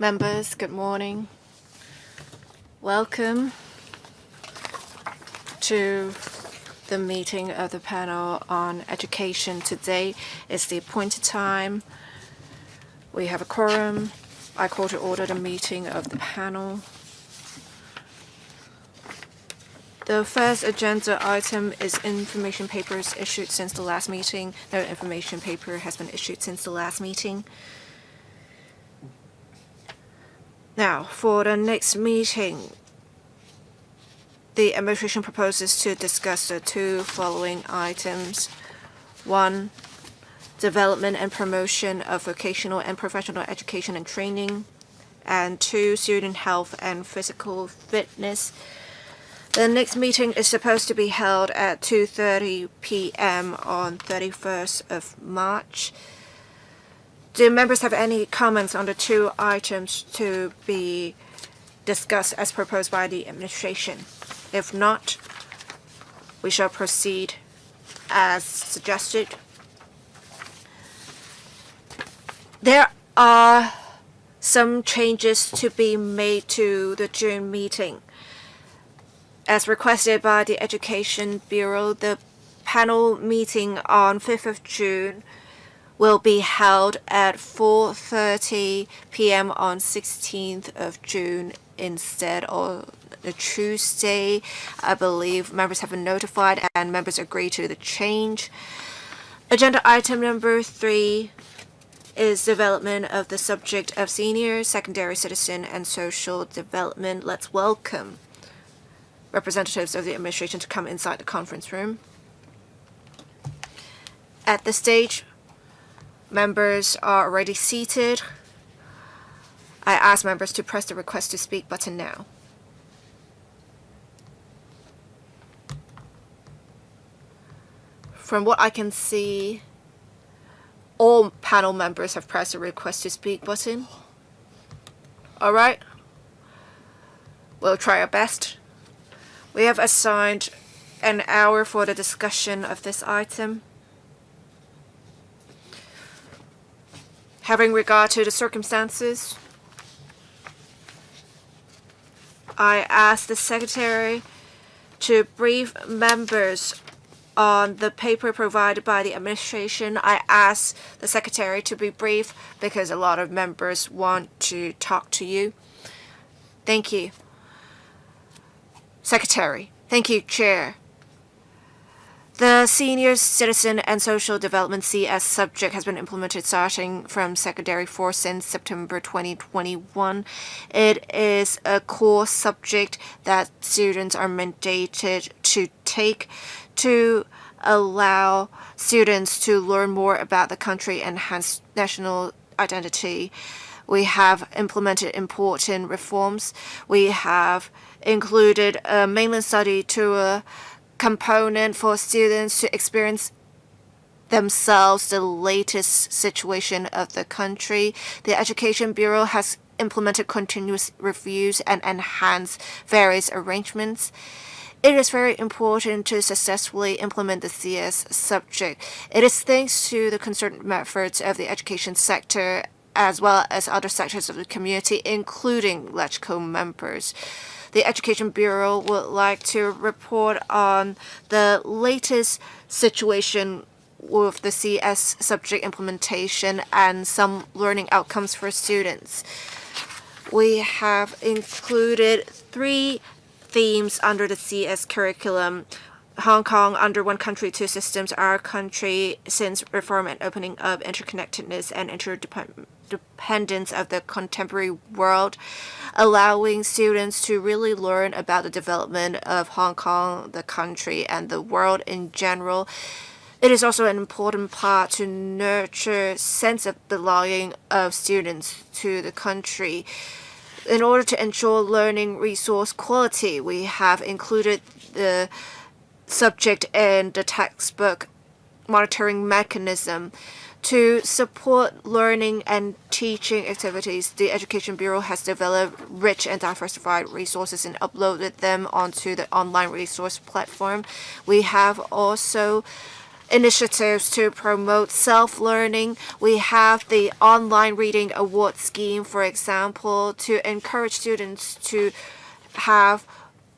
Members, good morning. Welcome to the meeting of the panel on education. Today is the appointed time. We have a quorum. I call to order the meeting of the panel. The first agenda item is information papers issued since the last meeting. No information paper has been issued since the last meeting. Now, for the next meeting, the administration proposes to discuss the two following items. 1, development and promotion of vocational and professional education and training. And 2, student health and physical fitness. The next meeting is supposed to be held at 2:30 p.m. on 31st of March. Do members have any comments on the two items to be discussed as proposed by the administration? If not, we shall proceed as suggested. There are some changes to be made to the June meeting. As requested by the Education Bureau, the panel meeting on 5th of June will be held at 4:30 p.m. on 16th of June instead of a Tuesday. I believe members have been notified and members agree to the change. Agenda item number 3 is development of the subject of senior, secondary citizen, and social development. Let's welcome representatives of the administration to come inside the conference room. At this stage, members are already seated. I ask members to press the request to speak button now. From what I can see, all panel members have pressed the request to speak button. All right. We'll try our best. We have assigned an hour for the discussion of this item. Having regard to the circumstances, I ask the Secretary to brief members on the paper provided by the administration. I ask the Secretary to be brief because a lot of members want to talk to you. Thank you. Secretary. Thank you, Chair. The Senior Citizen and Social Development CS subject has been implemented starting from Secondary 4 since September 2021. It is a core subject that students are mandated to take to allow students to learn more about the country and enhance national identity. We have implemented important reforms. We have included a mainland study tour component for students to experience themselves the latest situation of the country. The Education Bureau has implemented continuous reviews and enhanced various arrangements. It is very important to successfully implement the CS subject. It is thanks to the concerted efforts of the education sector as well as other sectors of the community, including LegCo members. The Education Bureau would like to report on the latest situation with the CS subject implementation and some learning outcomes for students. We have included 3 themes under the CS curriculum. Hong Kong under one country, two systems, our country since reform and opening up, interconnectedness and interdependence of the contemporary world, allowing students to really learn about the development of Hong Kong, the country, and the world in general. It is also an important part to nurture sense of belonging of students to the country. In order to ensure learning resource quality, we have included the subject in the textbook monitoring mechanism. To support learning and teaching activities, the Education Bureau has developed rich and diversified resources and uploaded them onto the online resource platform. We have also initiatives to promote self-learning. We have the online reading award scheme, for example, to encourage students to have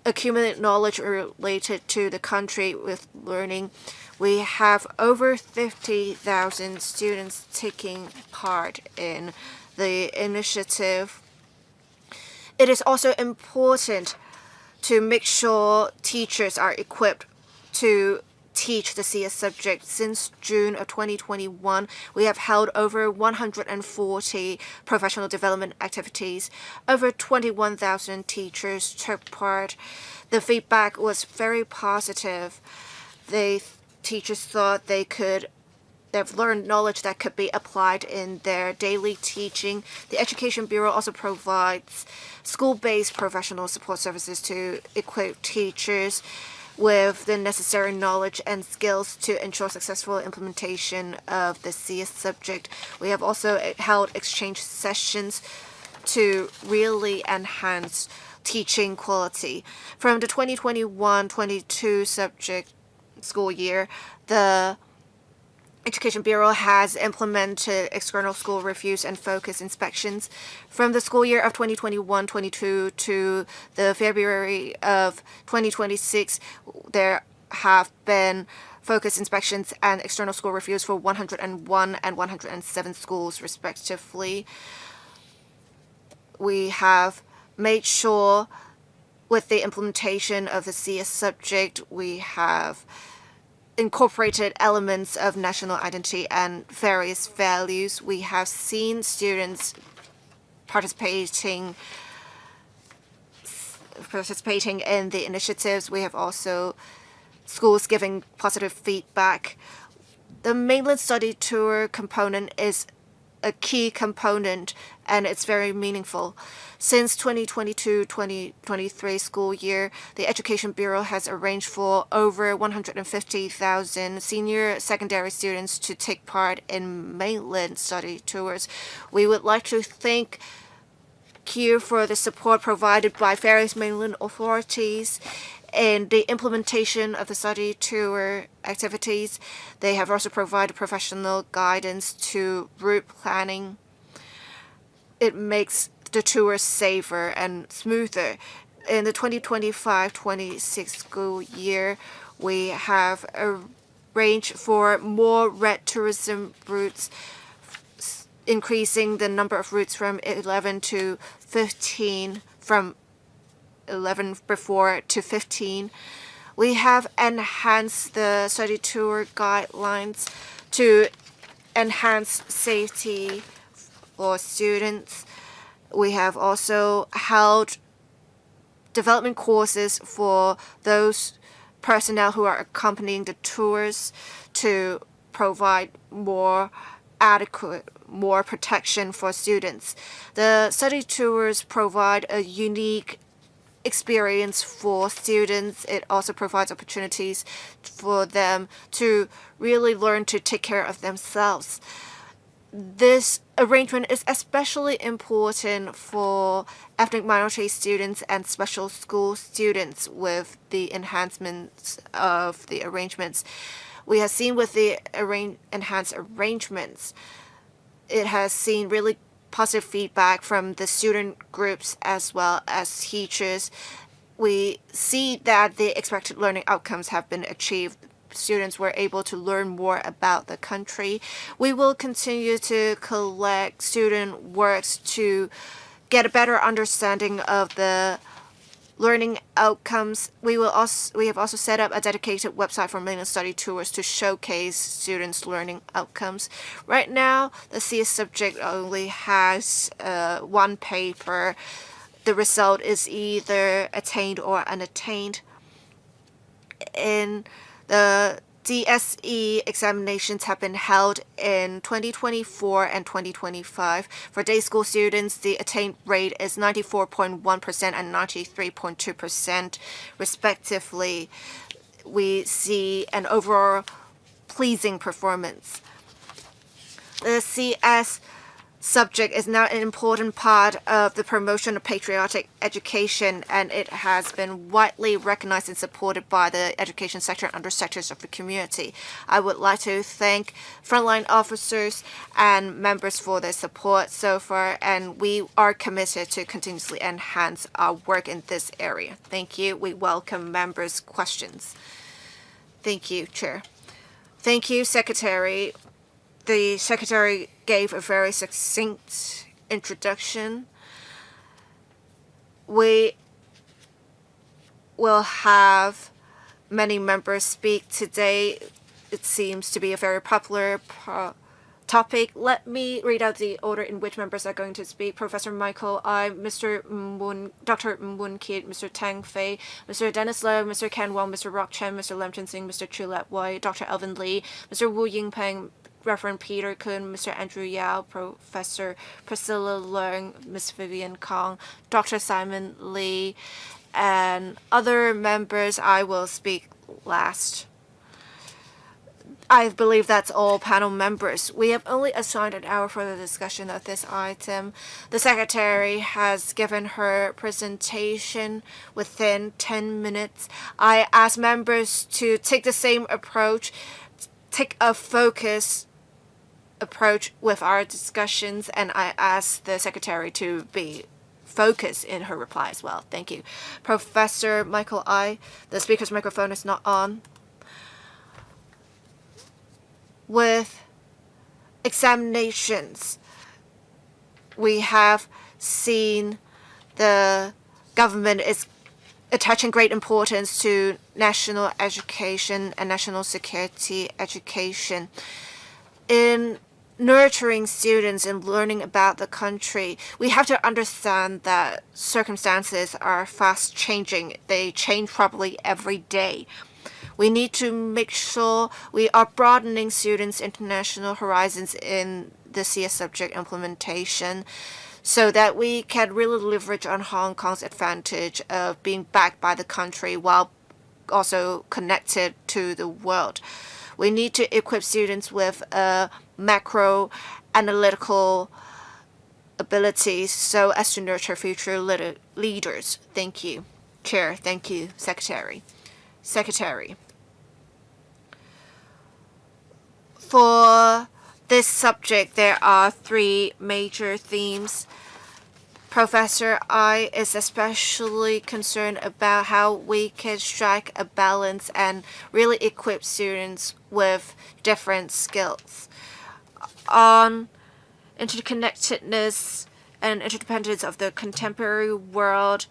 accumulate knowledge related to the country with learning. We have over 50,000 students taking part in the initiative. It is also important to make sure teachers are equipped to teach the CS subject. Since June of 2021, we have held over 140 professional development activities. Over 21,000 teachers took part. The feedback was very positive. Teachers thought they've learned knowledge that could be applied in their daily teaching. The Education Bureau also provides school-based professional support services to equip teachers with the necessary knowledge and skills to ensure successful implementation of the CS subject. We have also held exchange sessions to really enhance teaching quality. From the 2021-22 subject school year, the Education Bureau has implemented external school reviews and focus inspections. From the school year of 2021-22 to the February of 2026, there have been focus inspections and external school reviews for 101 and 107 schools, respectively. We have made sure with the implementation of the CS subject, we have incorporated elements of national identity and various values. We have seen students participating in the initiatives. We have also schools giving positive feedback. The mainland study tour component is a key component, and it's very meaningful. Since 2022-2023 school year, the Education Bureau has arranged for over 150,000 senior secondary students to take part in mainland study tours. We would like to thank you for the support provided by various mainland authorities in the implementation of the study tour activities. They have also provided professional guidance to route planning. It makes the tour safer and smoother. In the 2025-26 school year, we have arranged for more red tourism routes, increasing the number of routes from 11 to 15, from 11 before to 15. We have enhanced the study tour guidelines to enhance safety for students. We have also held development courses for those personnel who are accompanying the tours to provide more adequate, more protection for students. The study tours provide a unique experience for students. It also provides opportunities for them to really learn to take care of themselves. This arrangement is especially important for ethnic minority students and special school students with the enhancements of the arrangements. We have seen with the enhanced arrangements, it has seen really positive feedback from the student groups as well as teachers. We see that the expected learning outcomes have been achieved. Students were able to learn more about the country. We will continue to collect student works to get a better understanding of the learning outcomes. We have also set up a dedicated website for mainland study tours to showcase students' learning outcomes. Right now, the CS subject only has one paper. The result is either attained or unattained. In the DSE examinations have been held in 2024 and 2025. For day school students, the attained rate is 94.1% and 93.2%, respectively. We see an overall pleasing performance. The CS subject is now an important part of the promotion of patriotic education, and it has been widely recognized and supported by the education sector and other sectors of the community. I would like to thank frontline officers and members for their support so far, and we are committed to continuously enhance our work in this area. Thank you. We welcome members' questions. Thank you, Chair. Thank you, Secretary. The Secretary gave a very succinct introduction. We will have many members speak today. It seems to be a very popular topic. Let me read out the order in which members are going to speak. Professor Michael I, Dr. Moon Kit, Mr. Tang Fei, Mr. Dennis Low, Mr. Ken Wong, Mr. Rock Chen, Mr. Lam Chen Sing, Mr. Chulat Wai, Dr. Alvin Lee, Mr. Wu Yingpeng, Reverend Peter Kun, Mr. Andrew Yao, Professor Priscilla Leung, Ms. Vivian Kong, Dr. Simon Lee, and other members. I will speak last. I believe that's all panel members. We have only assigned an hour for the discussion of this item. The Secretary has given her presentation within 10 minutes. I ask members to take the same approach, take a focus approach with our discussions, and I ask the Secretary to be focused in her reply as well. Thank you. Professor Michael I, the speaker's microphone is not on. With examinations, we have seen the government is attaching great importance to national education and national security education. In nurturing students and learning about the country, we have to understand that circumstances are fast changing. They change probably every day. We need to make sure we are broadening students' international horizons in the CS subject implementation so that we can really leverage on Hong Kong's advantage of being backed by the country while also connected to the world. We need to equip students with macro analytical abilities so as to nurture future leaders. Thank you, Chair. Thank you, Secretary. For this subject, there are three major themes. Professor I is especially concerned about how we can strike a balance and really equip students with different skills. On interconnectedness and interdependence of the contemporary world,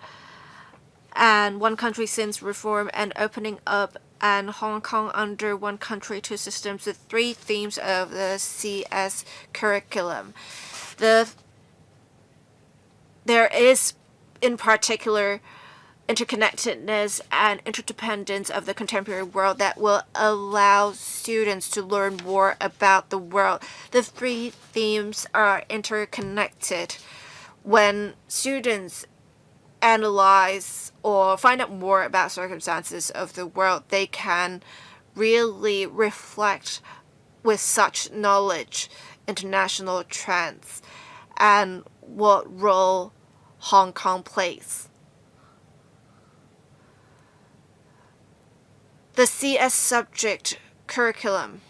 and one country since reform and opening up, and Hong Kong under one country, two systems, the three themes of the CS curriculum. There is, in particular, interconnectedness and interdependence of the contemporary world that will allow students to learn more about the world. The three themes are interconnected. When students analyze or find out more about circumstances of the world, they can really reflect with such knowledge international trends and what role Hong Kong plays. The CS subject curriculum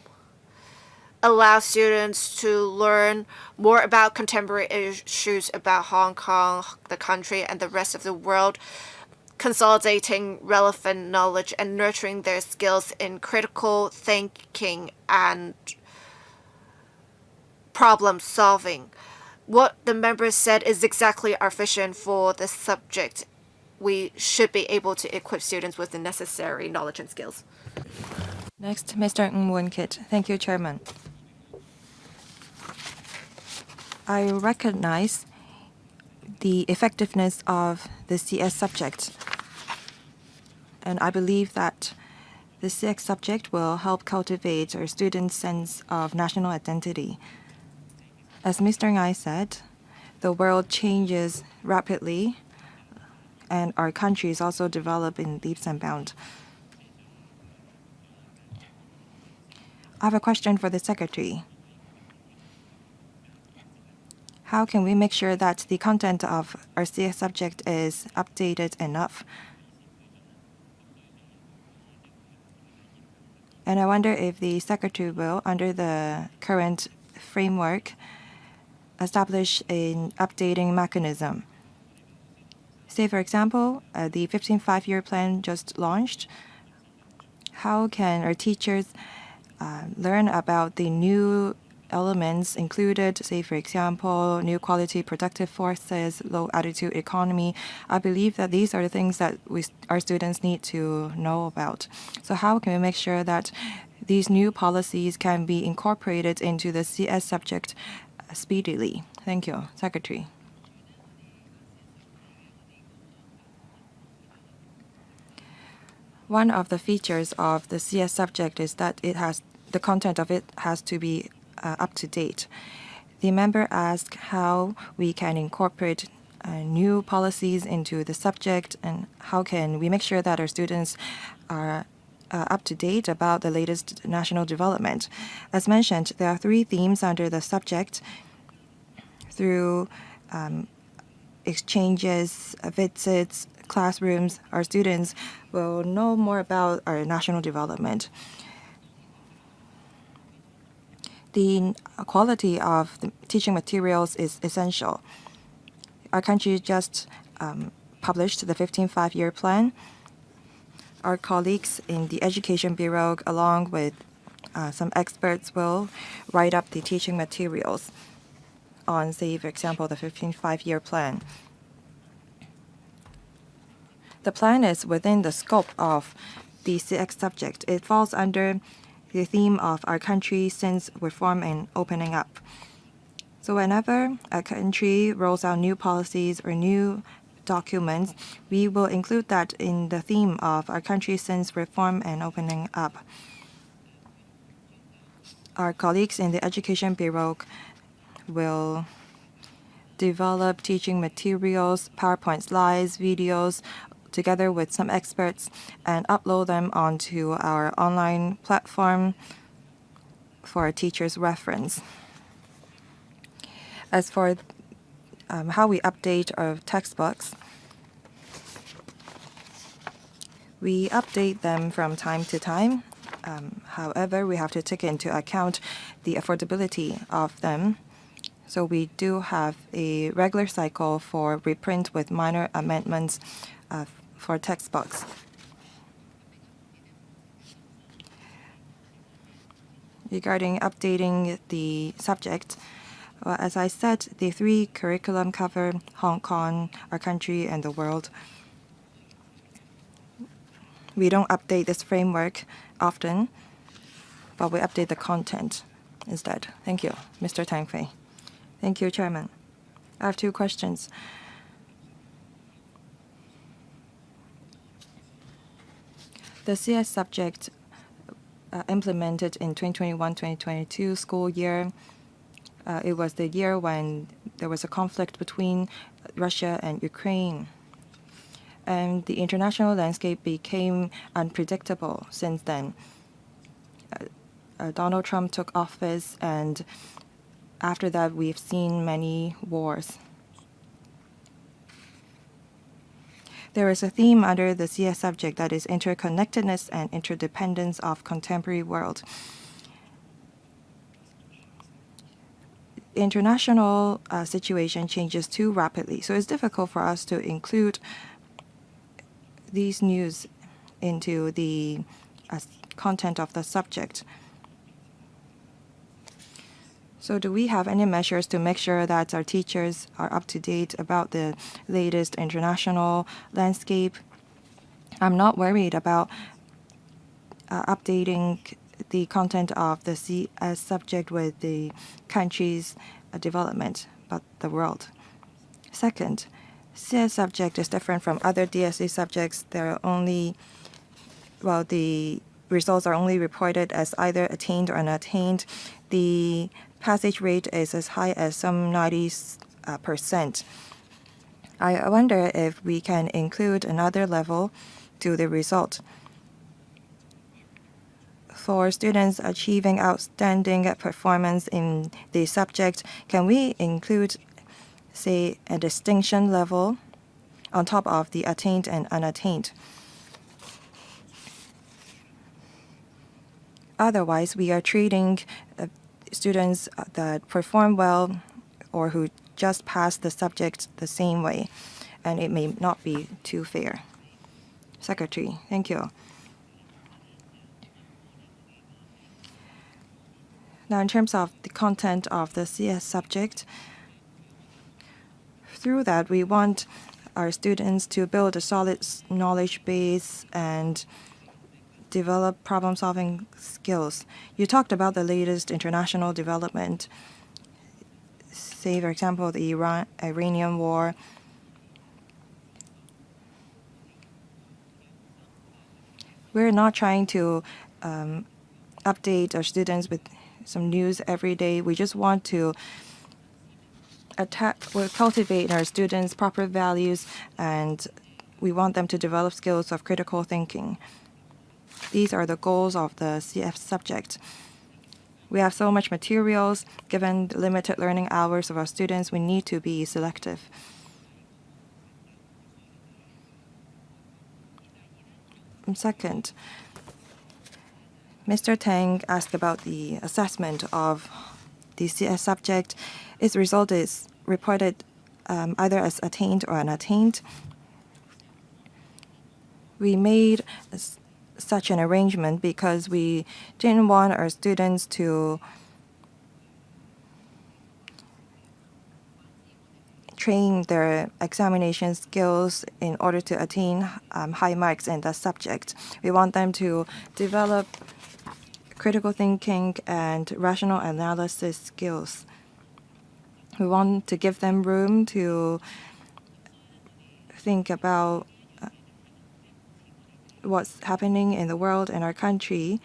allows students to learn more about contemporary issues about Hong Kong, the country, and the rest of the world, consolidating relevant knowledge and nurturing their skills in critical thinking and problem solving. What the members said is exactly our vision for this subject. We should be able to equip students with the necessary knowledge and skills. Next, Mr. Ng Won Kit. Thank you, Chairman. I recognize the effectiveness of the CS subject, and I believe that the CS subject will help cultivate our students' sense of national identity. As Mr. Ngai said, the world changes rapidly, and our countries also develop in leaps and bounds. I have a question for the Secretary. how can we make sure that the content of our CS subject is updated enough? And I wonder if the Secretary will, under the current framework, establish an updating mechanism. Say, for example, the 15th five-year plan just launched. How can our teachers learn about the new elements included, say, for example, new quality productive forces, low altitude economy? I believe that these are the things that our students need to know about. So how can we make sure that these new policies can be incorporated into the CS subject speedily? Thank you, Secretary. One of the features of the CS subject is that the content of it has to be up to date. The member asked how we can incorporate new policies into the subject and how can we make sure that our students are up to date about the latest national development. As mentioned, there are 3 themes under the subject. Through exchanges, visits, classrooms, our students will know more about our national development. The quality of the teaching materials is essential. Our country just published the 15th five-year plan. Our colleagues in the Education Bureau, along with some experts, will write up the teaching materials on, say, for example, the 15th five-year plan. The plan is within the scope of the CX subject. It falls under the theme of our country since reform and opening up. So whenever a country rolls out new policies or new documents, we will include that in the theme of our country since reform and opening up. Our colleagues in the Education Bureau will develop teaching materials, PowerPoint slides, videos, together with some experts, and upload them onto our online platform for our teachers' reference. As for how we update our textbooks, we update them from time to time. However, we have to take into account the affordability of them. So we do have a regular cycle for reprint with minor amendments for textbooks. Regarding updating the subject, well, as I said, the 3 curriculum cover Hong Kong, our country, and the world. We don't update this framework often, but we update the content instead. Thank you, Mr. Tang Fei. Thank you, Chairman. I have 2 questions. The CS subject implemented in 2021-2022 school year, it was the year when there was a conflict between Russia and Ukraine. And the international landscape became unpredictable since then. Donald Trump took office, and after that, we've seen many wars. There is a theme under the CS subject that is interconnectedness and interdependence of contemporary world. International situation changes too rapidly, so it's difficult for us to include these news into the content of the subject. So do we have any measures to make sure that our teachers are up to date about the latest international landscape? I'm not worried about updating the content of the CS subject with the country's development, but the world. Second, CS subject is different from other DSE subjects. The results are only reported as either attained or unattained. The passage rate is as high as some 90%. I wonder if we can include another level to the result. For students achieving outstanding performance in the subject, can we include say, a distinction level on top of the attained and unattained. Otherwise, we are treating students that perform well or who just pass the subject the same way, and it may not be too fair. Secretary, thank you. Now, in terms of the content of the CS subject, through that, we want our students to build a solid knowledge base and develop problem-solving skills. You talked about the latest international development, say, for example, the Iranian war. We're not trying to update our students with some news every day. We just want to cultivate our students' proper values, and we want them to develop skills of critical thinking. These are the goals of the CF subject. We have so much materials. Given the limited learning hours of our students, we need to be selective. And second, Mr. Tang asked about the assessment of the CS subject. Its result is reported either as attained or unattained. We made such an arrangement because we didn't want our students to train their examination skills in order to attain high marks in the subject. We want them to develop critical thinking and rational analysis skills. We want to give them room to think about what's happening in the world and our country.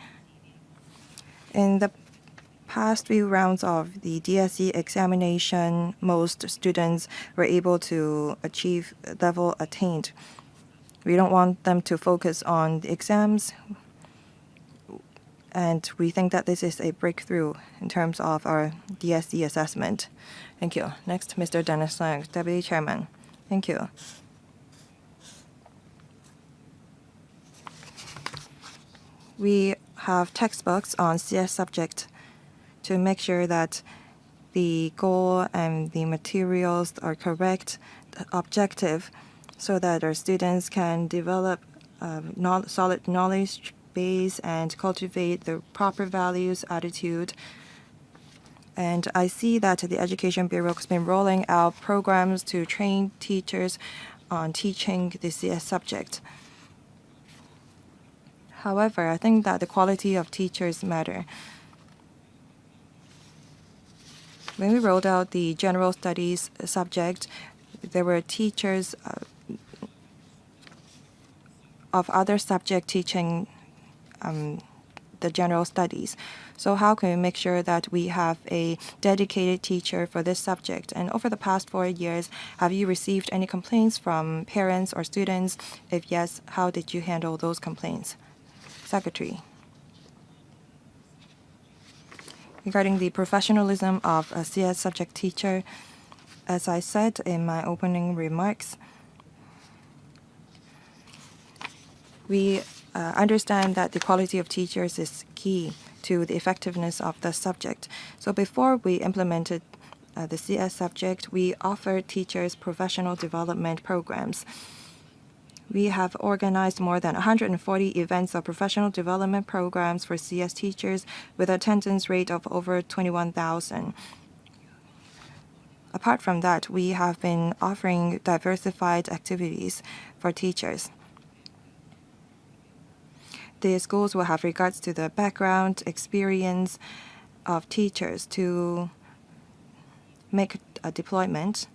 In the past few rounds of the DSE examination, most students were able to achieve level attained. We don't want them to focus on the exams, and we think that this is a breakthrough in terms of our DSE assessment. Thank you. Next, Mr. Dennis Lang, Deputy Chairman. Thank you. We have textbooks on CS subject to make sure that the goal and the materials are correct, objective, so that our students can develop solid knowledge base and cultivate the proper values, attitude. And I see that the Education Bureau has been rolling out programs to train teachers on teaching the CS subject. However, I think that the quality of teachers matter. When we rolled out the general studies subject, there were teachers of other subject teaching the general studies. So how can we make sure that we have a dedicated teacher for this subject? And over the past 4 years, have you received any complaints from parents or students? If yes, how did you handle those complaints? Secretary. Regarding the professionalism of a CS subject teacher, as I said in my opening remarks, we understand that the quality of teachers is key to the effectiveness of the subject. So before we implemented the CS subject, we offered teachers professional development programs. We have organized more than 140 events of professional development programs for CS teachers with an attendance rate of over 21,000. Apart from that, we have been offering diversified activities for teachers. The schools will have regards to the background, experience of teachers to make a deployment.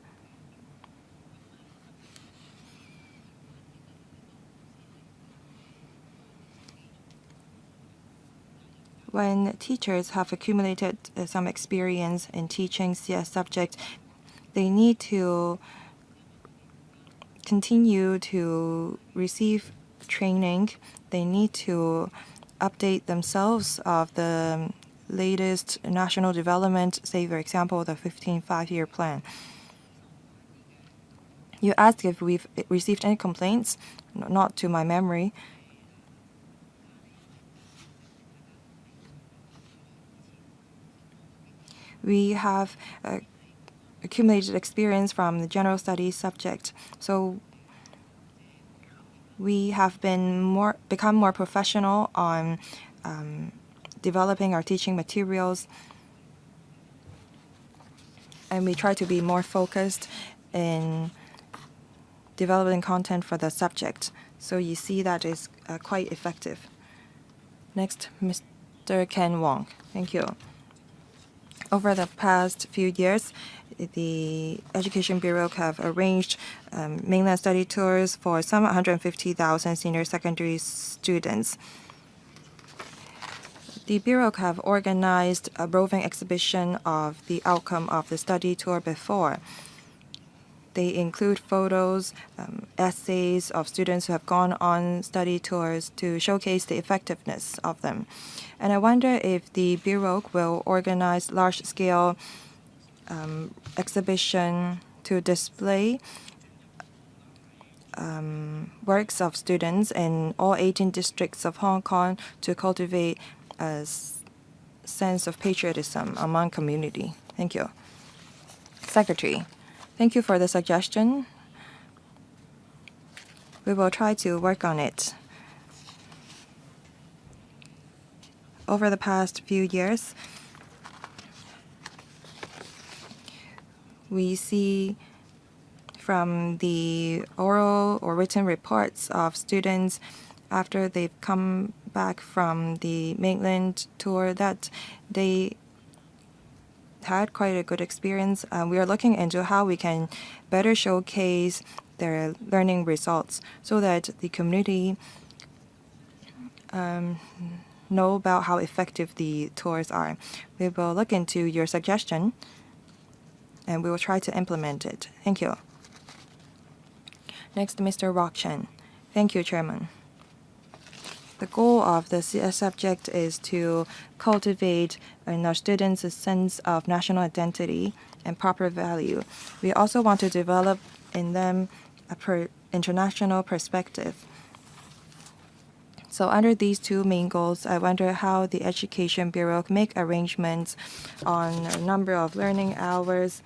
When teachers have accumulated some experience in teaching CS subject, they need to continue to receive training. They need to update themselves of the latest national development, say, for example, the 15th five-year plan. You asked if we've received any complaints. Not to my memory. We have accumulated experience from the general studies subject, so we have become more professional on developing our teaching materials, and we try to be more focused in developing content for the subject. So you see that is quite effective. Next, Mr. Ken Wong. Thank you. Over the past few years, the Education Bureau have arranged mainland study tours for some 150,000 senior secondary students. The Bureau have organized a roving exhibition of the outcome of the study tour before. They include photos, essays of students who have gone on study tours to showcase the effectiveness of them. And I wonder if the Bureau will organize large-scale exhibition to display works of students in all 18 districts of Hong Kong to cultivate a sense of patriotism among community. Thank you. Secretary, thank you for the suggestion. We will try to work on it. Over the past few years, we see from the oral or written reports of students after they've come back from the mainland tour that they had quite a good experience. We are looking into how we can better showcase their learning results so that the community know about how effective the tours are. We will look into your suggestion and we will try to implement it. Thank you. Next, Mr. Rock Chen. Thank you, Chairman. The goal of the CS subject is to cultivate in our students a sense of national identity and proper value. We also want to develop in them a international perspective. So under these two main goals, I wonder how the Education Bureau make arrangements on a number of learning hours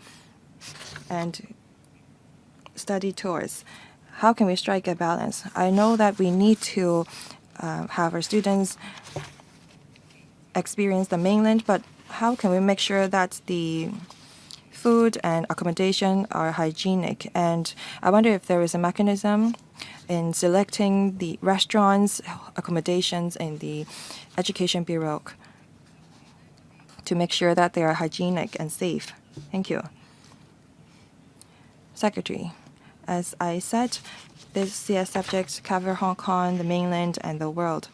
and study tours. How can we strike a balance? I know that we need to have our students experience the mainland, but how can we make sure that the food and accommodation are hygienic? And I wonder if there is a mechanism in selecting the restaurants, accommodations in the Education Bureau to make sure that they are hygienic and safe. Thank you. Secretary, as I said, this CS subjects cover Hong Kong, the mainland, and the world.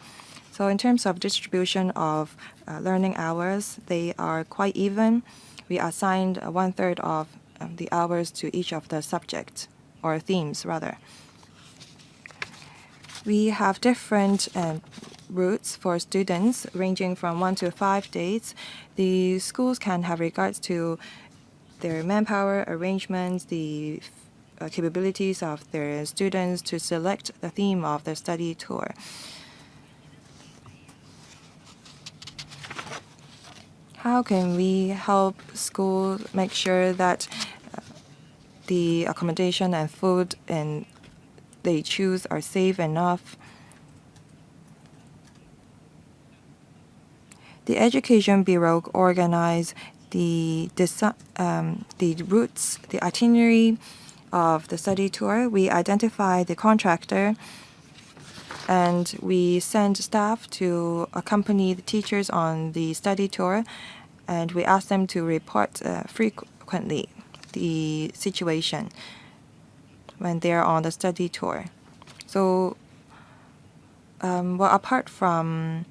So in terms of distribution of learning hours, they are quite even. We assigned 1/3 of the hours to each of the subjects, or themes rather. We have different routes for students ranging from 1 to 5 days. The schools can have regards to their manpower arrangements, the capabilities of their students to select the theme of their study tour. How can we help schools make sure that the accommodation and food they choose are safe enough? The Education Bureau organized the routes, the itinerary of the study tour. We identify the contractor and we send staff to accompany the teachers on the study tour, and we ask them to report frequently the situation when they're on the study tour. So, apart from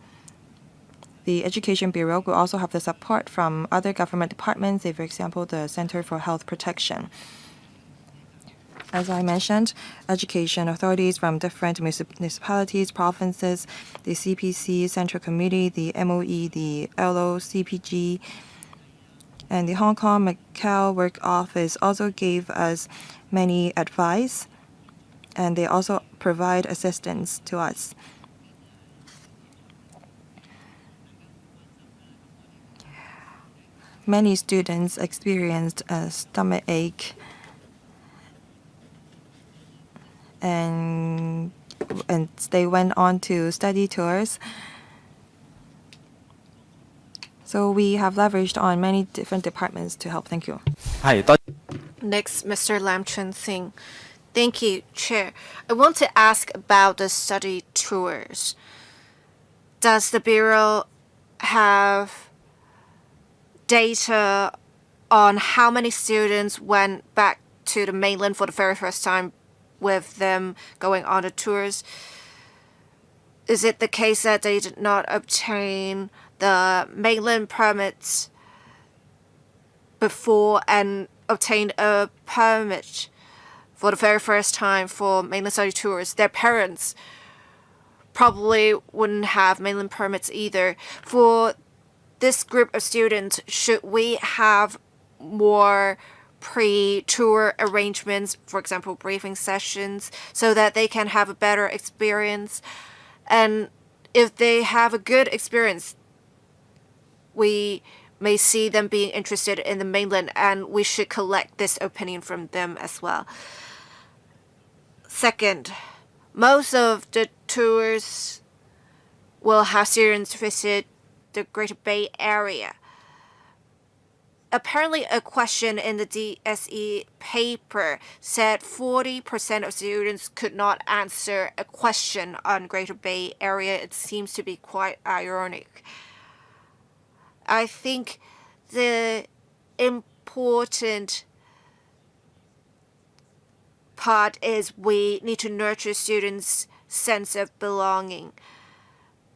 the Education Bureau, we also have the support from other government departments, say, for example, the Center for Health Protection. As I mentioned, education authorities from different municipalities, provinces, the CPC, Central Committee, the MOE, the LO, CPG, And the Hong Kong Macau Work Office also gave us many advice, and they also provide assistance to us. Many students experienced a stomach ache and they went on to study tours. So we have leveraged on many different departments to help. Thank you. 係多 Next, Mr. Lam Chun Sing. Thank you, Chair. I want to ask about the study tours. Does the Bureau have data on how many students went back to the mainland for the very first time with them going on the tours? Is it the case that they did not obtain the mainland permits before and obtained a permit for the very first time for mainland study tours? Their parents probably wouldn't have mainland permits either. For this group of students, should we have more pre-tour arrangements, for example, briefing sessions, so that they can have a better experience? And if they have a good experience, we may see them being interested in the mainland, and we should collect this opinion from them as well. Second, most of the tours will have students visit the Greater Bay Area. Apparently, a question in the DSE paper said 40% of students could not answer a question on Greater Bay Area. It seems to be quite ironic. I think the important part is we need to nurture students' sense of belonging.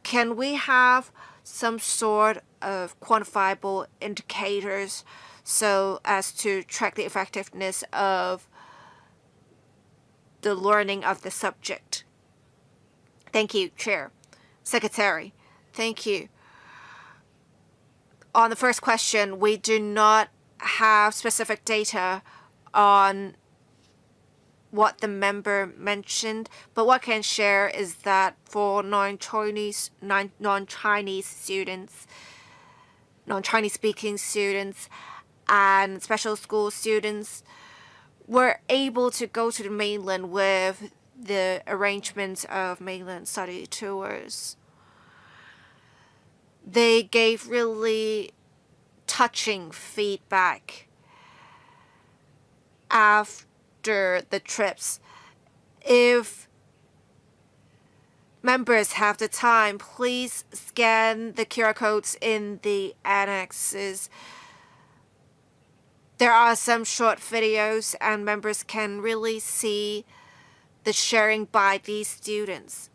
Can we have some sort of quantifiable indicators so as to track the effectiveness of the learning of the subject? Thank you, Chair. Secretary, thank you. On the first question, we do not have specific data on what the member mentioned, but what I can share is that for non-Chinese students, non-Chinese speaking students, and special school students were able to go to the mainland with the arrangements of mainland study tours. They gave really touching feedback after the trips. If members have the time, please scan the QR codes in the annexes. There are some short videos, and members can really see the sharing by these students.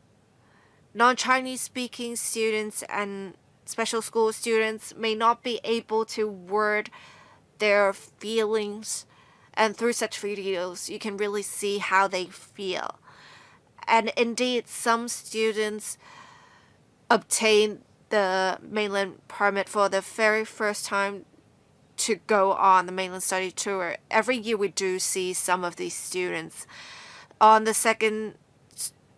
Non-Chinese speaking students and special school students may not be able to word their feelings, and through such videos, you can really see how they feel. And indeed, some students obtain the mainland permit for the very first time to go on the mainland study tour. Every year we do see some of these students. On the second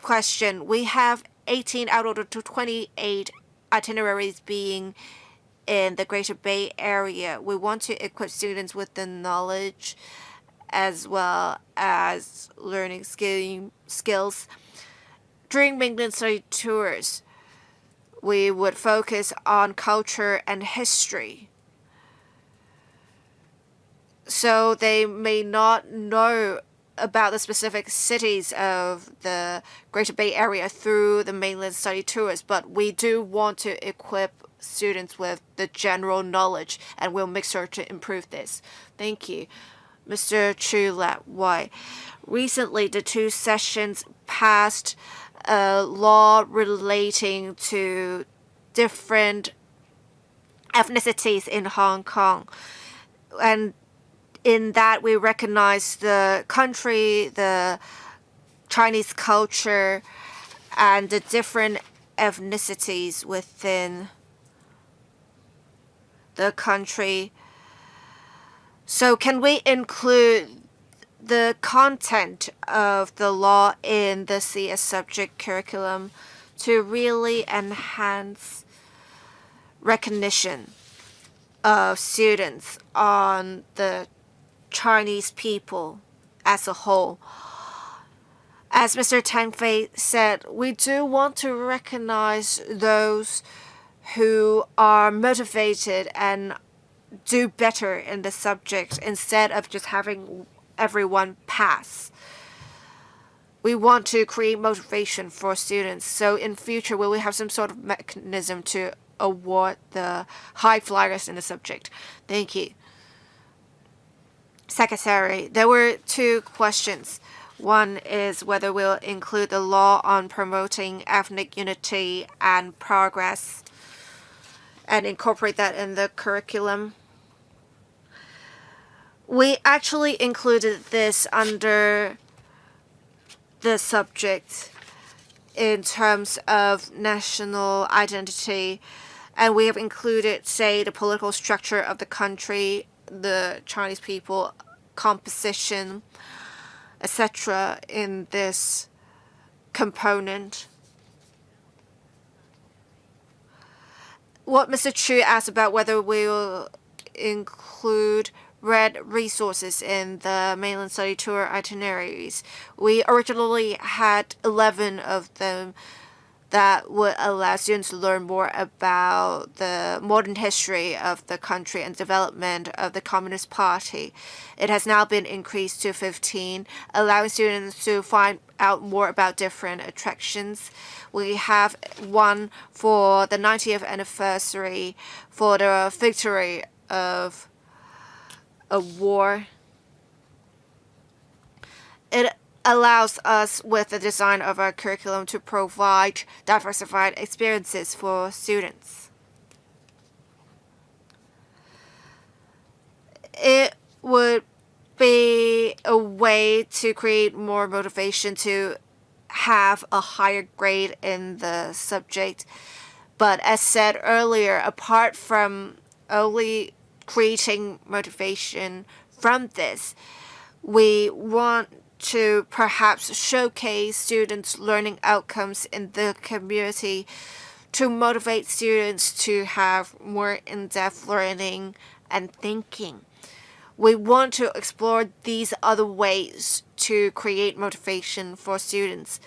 question, we have 18 out of the 28 itineraries being in the Greater Bay Area. We want to equip students with the knowledge as well as learning skills. During mainland study tours, we would focus on culture and history. So they may not know about the specific cities of the Greater Bay Area through the mainland study tours, but we do want to equip students with the general knowledge, and we'll make sure to improve this. Thank you. Mr. Chu Lat Wai. Recently, the two sessions passed a law relating to different ethnicities in Hong Kong. And in that, we recognize the country, the Chinese culture, and the different ethnicities within the country. So can we include the content of the law in the CS subject curriculum to really enhance recognition of students on the Chinese people as a whole? As Mr. Tang Fei said, we do want to recognize those who are motivated and do better in the subject instead of just having everyone pass. We want to create motivation for students. So in future, we will have some sort of mechanism to award the high flyers in the subject. Thank you. Secretary, there were two questions. One is whether we'll include the law on promoting ethnic unity and progress and incorporate that in the curriculum. We actually included this under the subject in terms of national identity, and we have included, say, the political structure of the country, the Chinese people, composition, etc. in this component. What Mr. Chu asked about whether we will include red resources in the mainland study tour itineraries. We originally had 11 of them that would allow students to learn more about the modern history of the country and development of the Communist Party. It has now been increased to 15, allowing students to find out more about different attractions. We have one for the 90th anniversary for the victory of a war. It allows us, with the design of our curriculum, to provide diversified experiences for students. It would be a way to create more motivation to have a higher grade in the subject. But as said earlier, apart from only creating motivation from this, we want to perhaps showcase students' learning outcomes in the community to motivate students to have more in-depth learning and thinking. We want to explore these other ways to create motivation for students.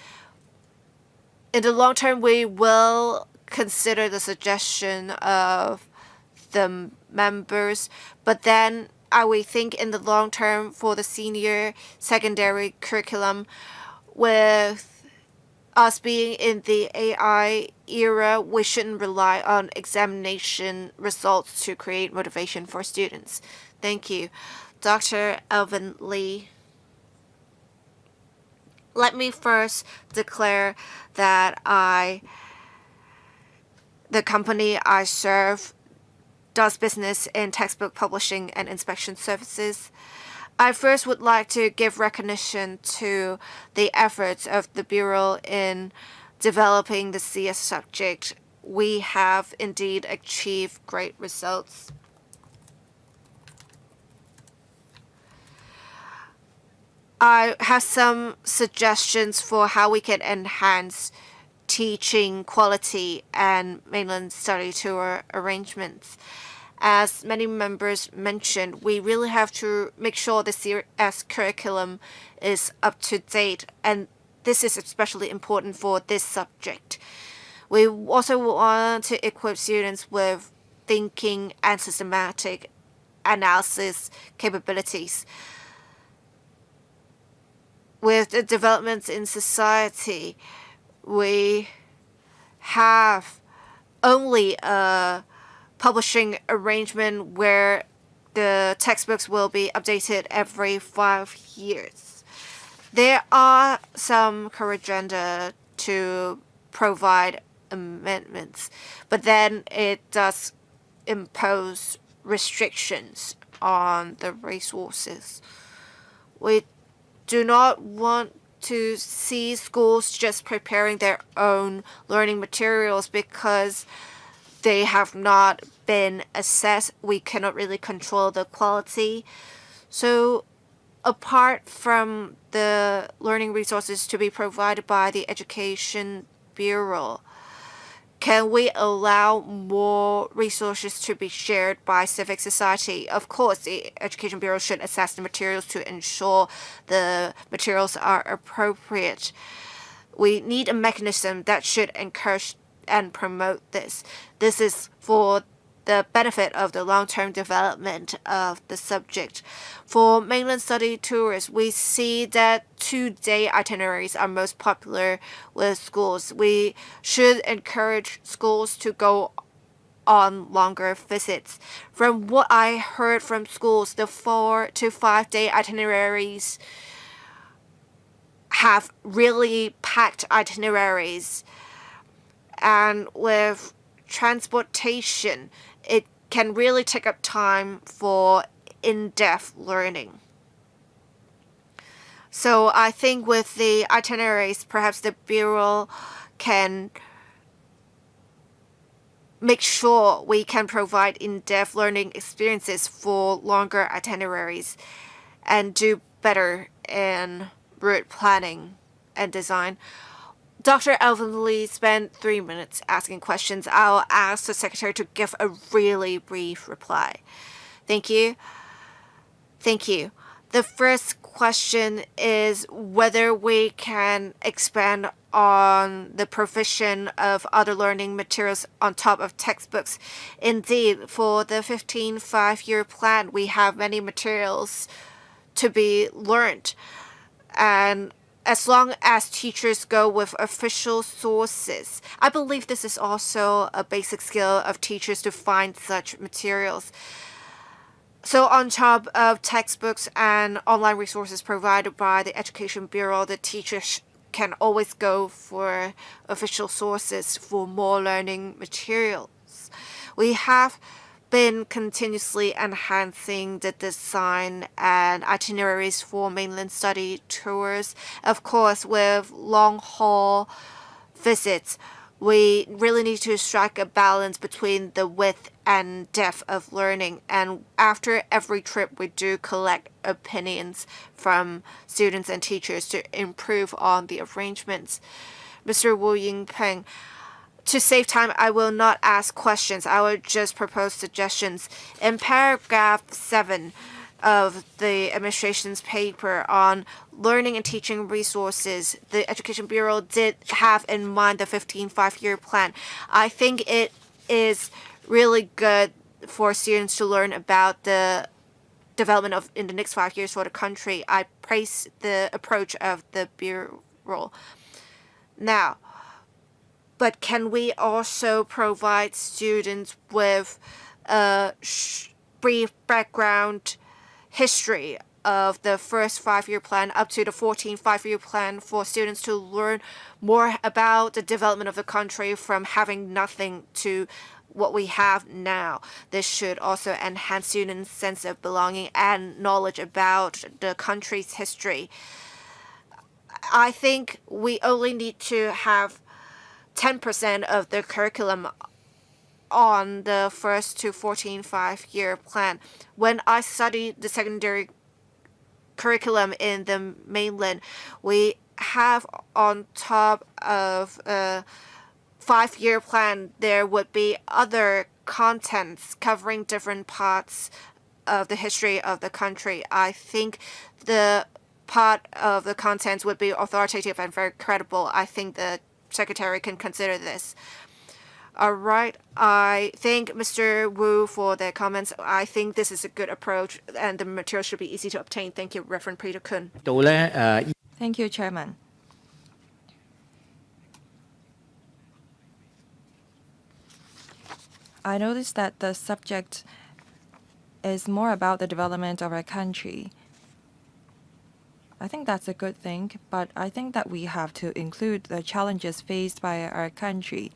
In the long term, we will consider the suggestion of the members, but then I would think in the long term for the senior secondary curriculum, with us being in the AI era, we shouldn't rely on examination results to create motivation for students. Thank you. Dr. Alvin Lee. Let me first declare that the company I serve does business in textbook publishing and inspection services. I first would like to give recognition to the efforts of the Bureau in developing the CS subject. We have indeed achieved great results. I have some suggestions for how we can enhance teaching quality and mainland study tour arrangements. As many members mentioned, we really have to make sure the CS curriculum is up to date, and this is especially important for this subject. We also want to equip students with thinking and systematic analysis capabilities. With the developments in society, we have only a publishing arrangement where the textbooks will be updated every 5 years. There are some agenda to provide amendments, but then it does impose restrictions on the resources. We do not want to see schools just preparing their own learning materials, because they have not been assessed. We cannot really control the quality. So apart from the learning resources to be provided by the Education Bureau, can we allow more resources to be shared by civic society? Of course, the Education Bureau should assess the materials to ensure the materials are appropriate. We need a mechanism that should encourage and promote this. This is for the benefit of the long-term development of the subject. For mainland study tours, we see that 2-day itineraries are most popular with schools. We should encourage schools to go on longer visits. From what I heard from schools, the 4 to 5-day itineraries have really packed itineraries, and with transportation, it can really take up time for in-depth learning. So I think with the itineraries, perhaps the Bureau can make sure we can provide in-depth learning experiences for longer itineraries and do better in route planning and design. Dr. Alvin Lee spent 3 minutes asking questions. I'll ask the secretary to give a really brief reply. Thank you. Thank you. The first question is whether we can expand on the provision of other learning materials on top of textbooks. Indeed, for the 15 5-year plan, we have many materials to be learned. And as long as teachers go with official sources, I believe this is also a basic skill of teachers to find such materials. So on top of textbooks and online resources provided by the Education Bureau, the teachers can always go for official sources for more learning materials. We have been continuously enhancing the design and itineraries for mainland study tours. Of course, with long-haul visits, we really need to strike a balance between the width and depth of learning. And after every trip, we do collect opinions from students and teachers to improve on the arrangements. Mr. Wu Yingpeng, to save time, I will not ask questions. I will just propose suggestions. In paragraph 7 of the administration's paper on learning and teaching resources, the Education Bureau did have in mind the 15 5-year plan. I think it is really good for students to learn about the development of in the next 5 years for the country. I praise the approach of the Bureau. Now, but can we also provide students with a brief background history of the first 5-year plan up to the 14 5-year plan for students to learn more about the development of the country from having nothing to what we have now? This should also enhance students' sense of belonging and knowledge about the country's history. I think we only need to have 10% of the curriculum on the first to 14 5-year plan. When I studied the secondary curriculum in the mainland, we have on top of a 5-year plan, there would be other contents covering different parts of the history of the country. I think the part of the contents would be authoritative and very credible. I think the secretary can consider this. All right. I thank Mr. Wu for their comments. I think this is a good approach and the material should be easy to obtain. Thank you, Reverend Peter Kun. Thank you, Chairman. I noticed that the subject is more about the development of our country. I think that's a good thing, but I think that we have to include the challenges faced by our country.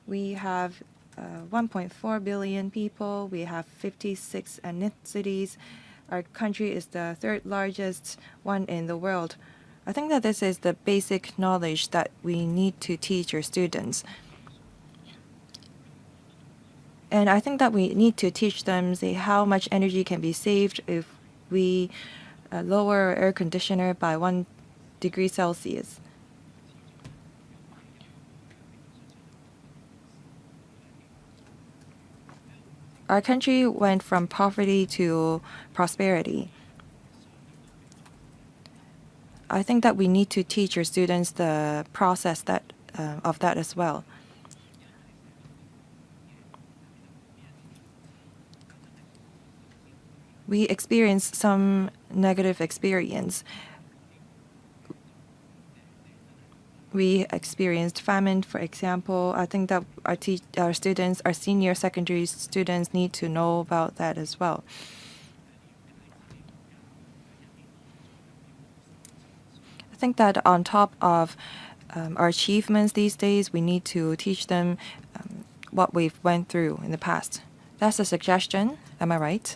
We have 1.4 billion people. We have 56 ethnicities. Our country is the third largest one in the world. I think that this is the basic knowledge that we need to teach our students. And I think that we need to teach them, say, how much energy can be saved if we lower our air conditioner by 1 degree Celsius. Our country went from poverty to prosperity. I think that we need to teach our students the process of that as well. We experienced some negative experience. We experienced famine, for example. I think that our students, our senior secondary students, need to know about that as well. I think that on top of our achievements these days, we need to teach them what we've went through in the past. That's a suggestion. Am I right?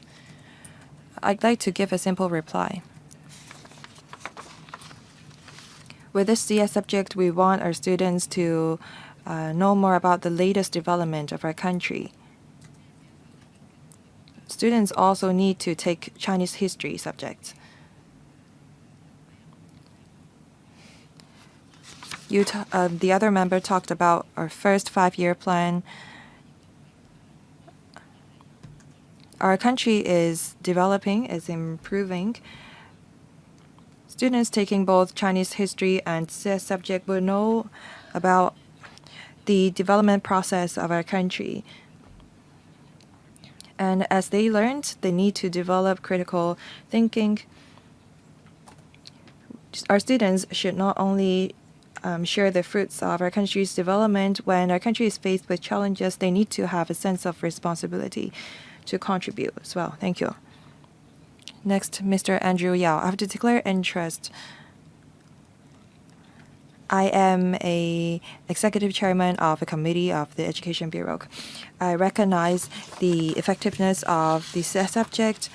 I'd like to give a simple reply. With this CS subject, we want our students to know more about the latest development of our country. Students also need to take Chinese history subjects. The other member talked about our first 5-year plan. Our country is developing, is improving. Students taking both Chinese history and CS subject will know about the development process of our country. And as they learned, they need to develop critical thinking. Our students should not only share the fruits of our country's development. When our country is faced with challenges, they need to have a sense of responsibility to contribute as well. Thank you. Next, Mr. Andrew Yao. I have to declare interest. I am a executive chairman of a committee of the Education Bureau. I recognize the effectiveness of the subject.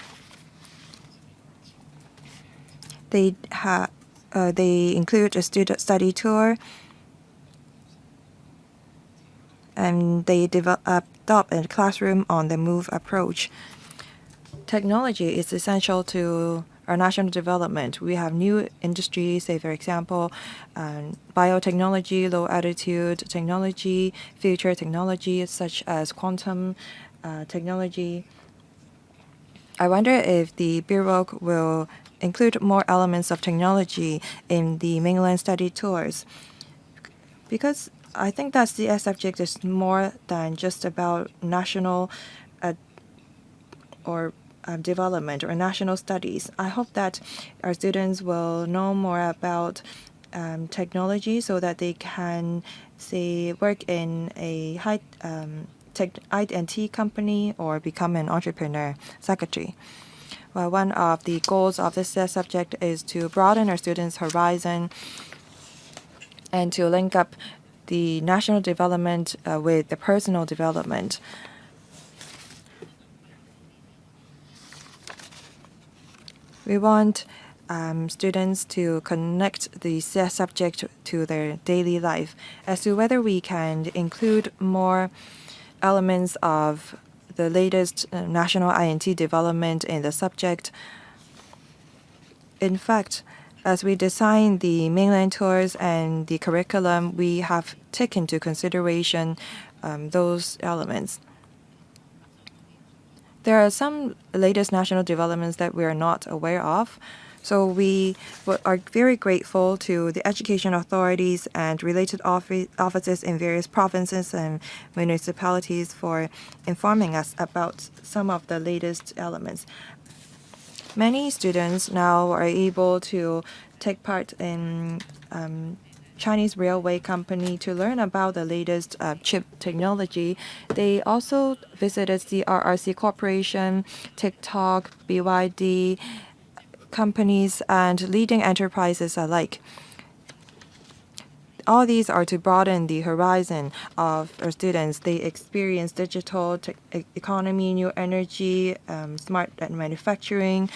They include a student study tour, and they adopt a classroom on the move approach. Technology is essential to our national development. We have new industries, say for example, biotechnology, low altitude technology, future technology such as quantum technology. I wonder if the Bureau will include more elements of technology in the mainland study tours, because I think that the subject is more than just about national development or national studies. I hope that our students will know more about technology so that they can, say, work in a high tech IT company or become an entrepreneur secretary. Well, one of the goals of this subject is to broaden our students' horizon and to link up the national development with the personal development. We want students to connect the subject to their daily life. As to whether we can include more elements of the latest national INT development in the subject. In fact, as we design the mainland tours and the curriculum, we have taken into consideration those elements. There are some latest national developments that we are not aware of. So we are very grateful to the education authorities and related offices in various provinces and municipalities for informing us about some of the latest elements. Many students now are able to take part in Chinese railway company to learn about the latest chip technology. They also visited the RRC Corporation, TikTok, BYD, companies and leading enterprises alike. All these are to broaden the horizon of our students. They experience digital economy, new energy, smart manufacturing.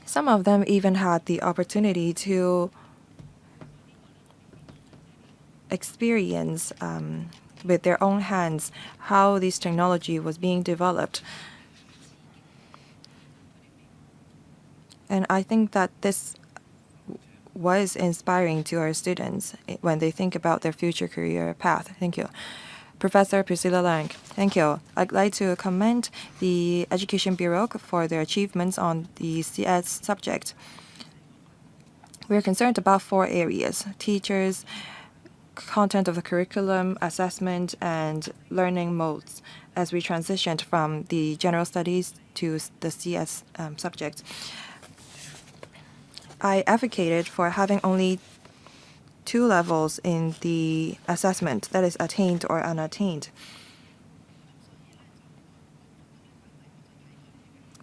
Some of them even had the opportunity to experience with their own hands how this technology was being developed. And I think that this was inspiring to our students when they think about their future career path. Thank you. Professor Priscilla Lang. Thank you. I'd like to commend the Education Bureau for their achievements on the CS subject. We're concerned about 4 areas: teachers, content of the curriculum, assessment, and learning modes as we transitioned from the general studies to the CS subject. I advocated for having only 2 levels in the assessment, that is attained or unattained.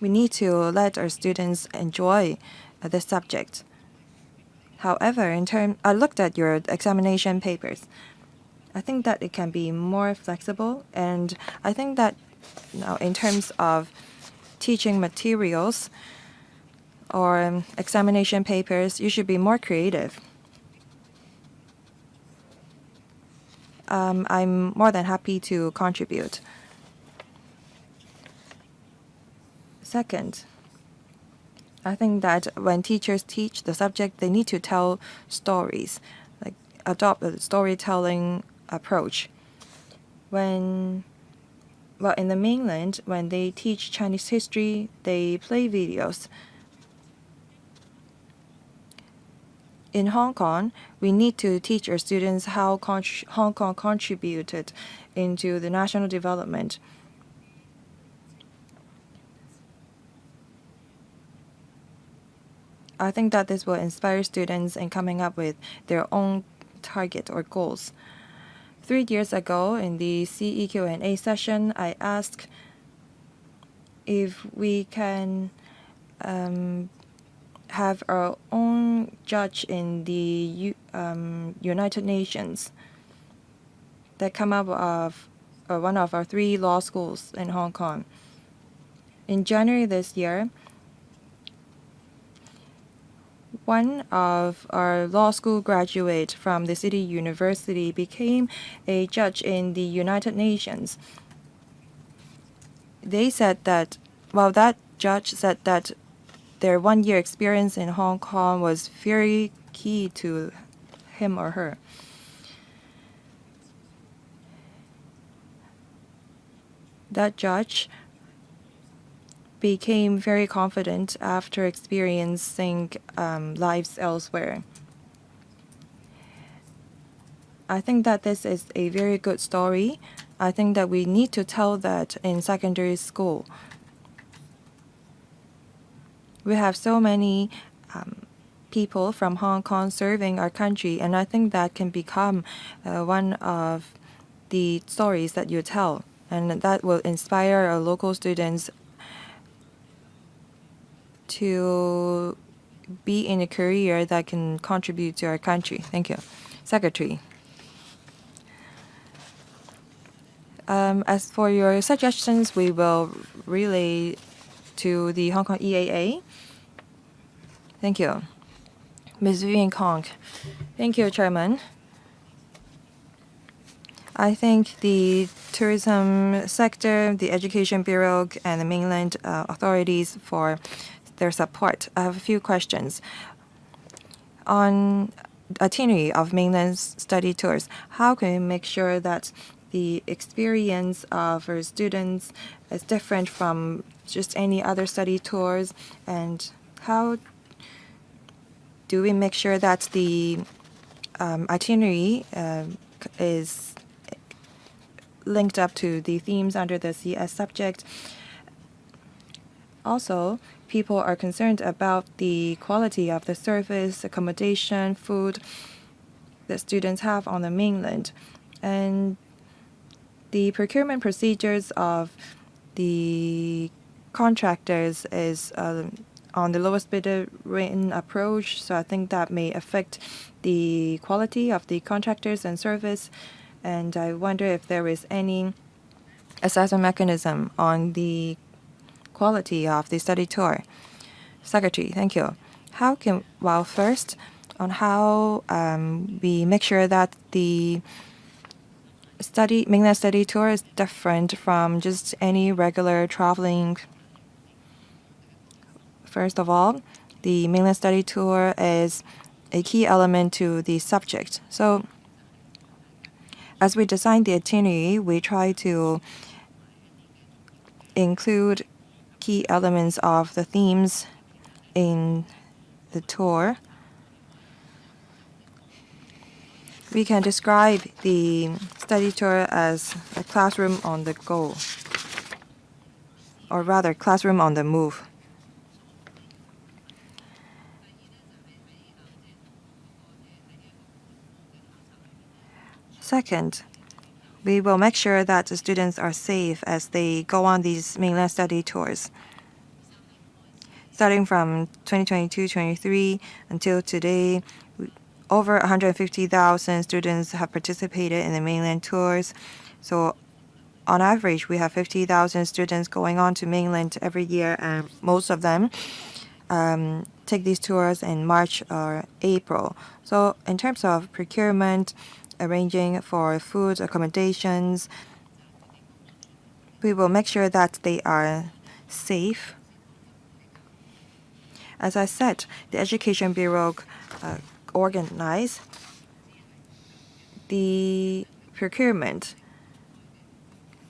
We need to let our students enjoy this subject. However, I looked at your examination papers. I think that it can be more flexible, and I think that in terms of teaching materials or examination papers, you should be more creative. I'm more than happy to contribute. Second, I think that when teachers teach the subject, they need to tell stories, like adopt a storytelling approach. In the mainland, when they teach Chinese history, they play videos. In Hong Kong, we need to teach our students how Hong Kong contributed into the national development. I think that this will inspire students in coming up with their own target or goals. 3 years ago, in the CE Q&A session, I asked if we can have our own judge in the United Nations that come up of one of our 3 law schools in Hong Kong. In January this year, one of our law school graduates from the City University became a judge in the United Nations. They said that, that judge said that their 1-year experience in Hong Kong was very key to him or her. That judge became very confident after experiencing lives elsewhere. I think that this is a very good story. I think that we need to tell that in secondary school. We have so many people from Hong Kong serving our country, and I think that can become one of the stories that you tell, and that will inspire our local students to be in a career that can contribute to our country. Thank you. Secretary. As for your suggestions, we will relay to the Hong Kong EAA. Thank you. Ms. Vivian Kong. Thank you, Chairman. I thank the tourism sector, the Education Bureau, and the mainland authorities for their support. I have a few questions. On itinerary of mainland study tours, how can we make sure that the experience of our students is different from just any other study tours, and how do we make sure that the itinerary is linked up to the themes under the CS subject? Also, people are concerned about the quality of the service, accommodation, food that students have on the mainland. And the procurement procedures of the contractors is on the lowest bidder written approach, so I think that may affect the quality of the contractors and service. And I wonder if there is any assessment mechanism on the quality of the study tour. Secretary, thank you. First, on how we make sure that the mainland study tour is different from just any regular traveling. First of all, the mainland study tour is a key element to the subject. So as we design the itinerary, we try to include key elements of the themes in the tour. We can describe the study tour as a classroom on the go, or rather, classroom on the move. Second, we will make sure that the students are safe as they go on these mainland study tours. Starting from 2022-23 until today, over 150,000 students have participated in the mainland tours. So on average, we have 50,000 students going on to mainland every year, and most of them take these tours in March or April. So in terms of procurement, arranging for food, accommodations, we will make sure that they are safe. As I said, the Education Bureau organize the procurement.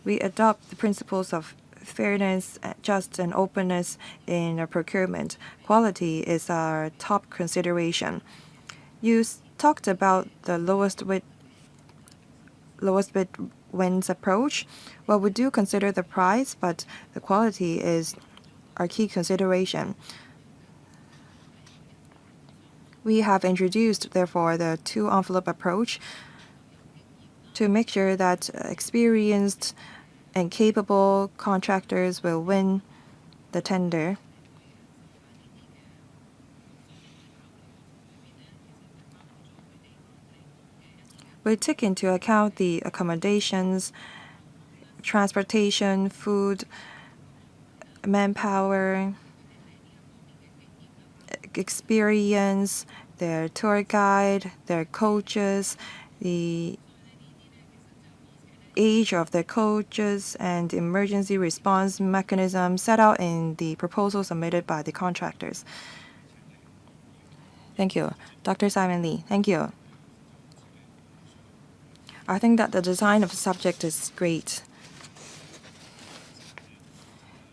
We adopt the principles of fairness, just and openness in our procurement. Quality is our top consideration. You talked about the lowest bid wins approach. Well, we do consider the price, but the quality is our key consideration. We have introduced, therefore, the two-envelope approach to make sure that experienced and capable contractors will win the tender. We take into account the accommodations, transportation, food, manpower, experience, their tour guide, their coaches, the age of the coaches, and emergency response mechanism set out in the proposal submitted by the contractors. Thank you. Dr. Simon Lee, thank you. I think that the design of the subject is great.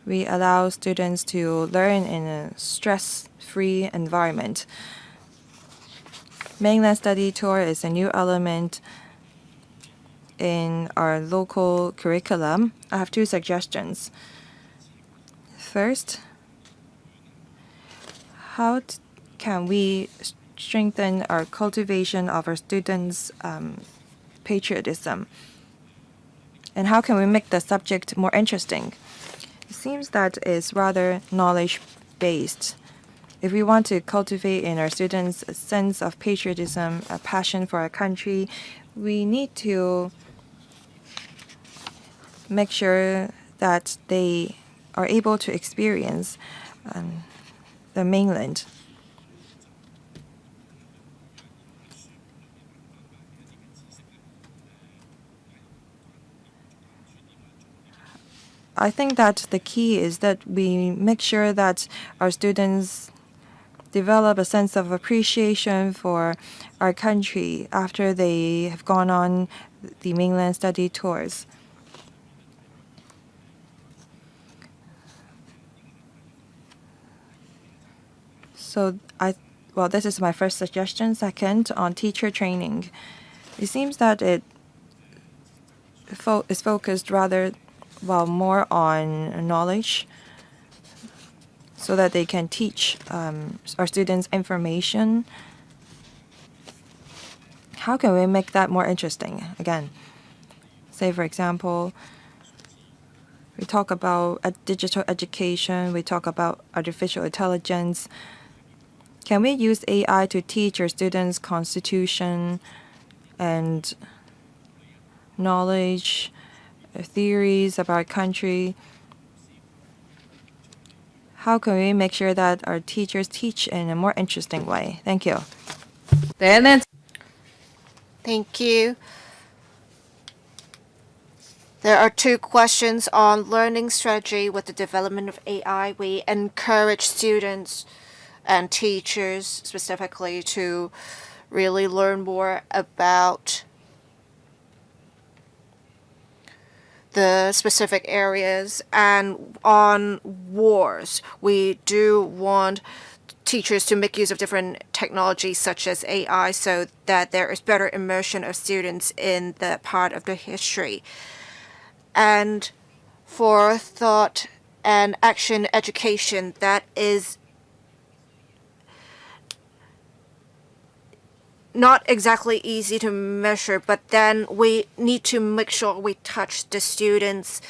We allow students to learn in a stress-free environment. Mainland study tour is a new element in our local curriculum. I have two suggestions. First, how can we strengthen our cultivation of our students' patriotism? And how can we make the subject more interesting? It seems that it's rather knowledge-based. If we want to cultivate in our students a sense of patriotism, a passion for our country, we need to make sure that they are able to experience the mainland. I think that the key is that we make sure that our students develop a sense of appreciation for our country after they have gone on the mainland study tours. So this is my first suggestion. Second, on teacher training. It seems that it is focused rather more on knowledge so that they can teach our students information. How can we make that more interesting? Again, say for example, we talk about digital education, we talk about artificial intelligence. Can we use AI to teach our students constitution and knowledge, theories about our country? How can we make sure that our teachers teach in a more interesting way? Thank you. Thank you. There are 2 questions on learning strategy with the development of AI. We encourage students and teachers specifically to really learn more about the specific areas. And on wars, we do want teachers to make use of different technologies such as AI so that there is better immersion of students in the part of the history. And for thought and action education, that is not exactly easy to measure, but then we need to make sure we touch the students.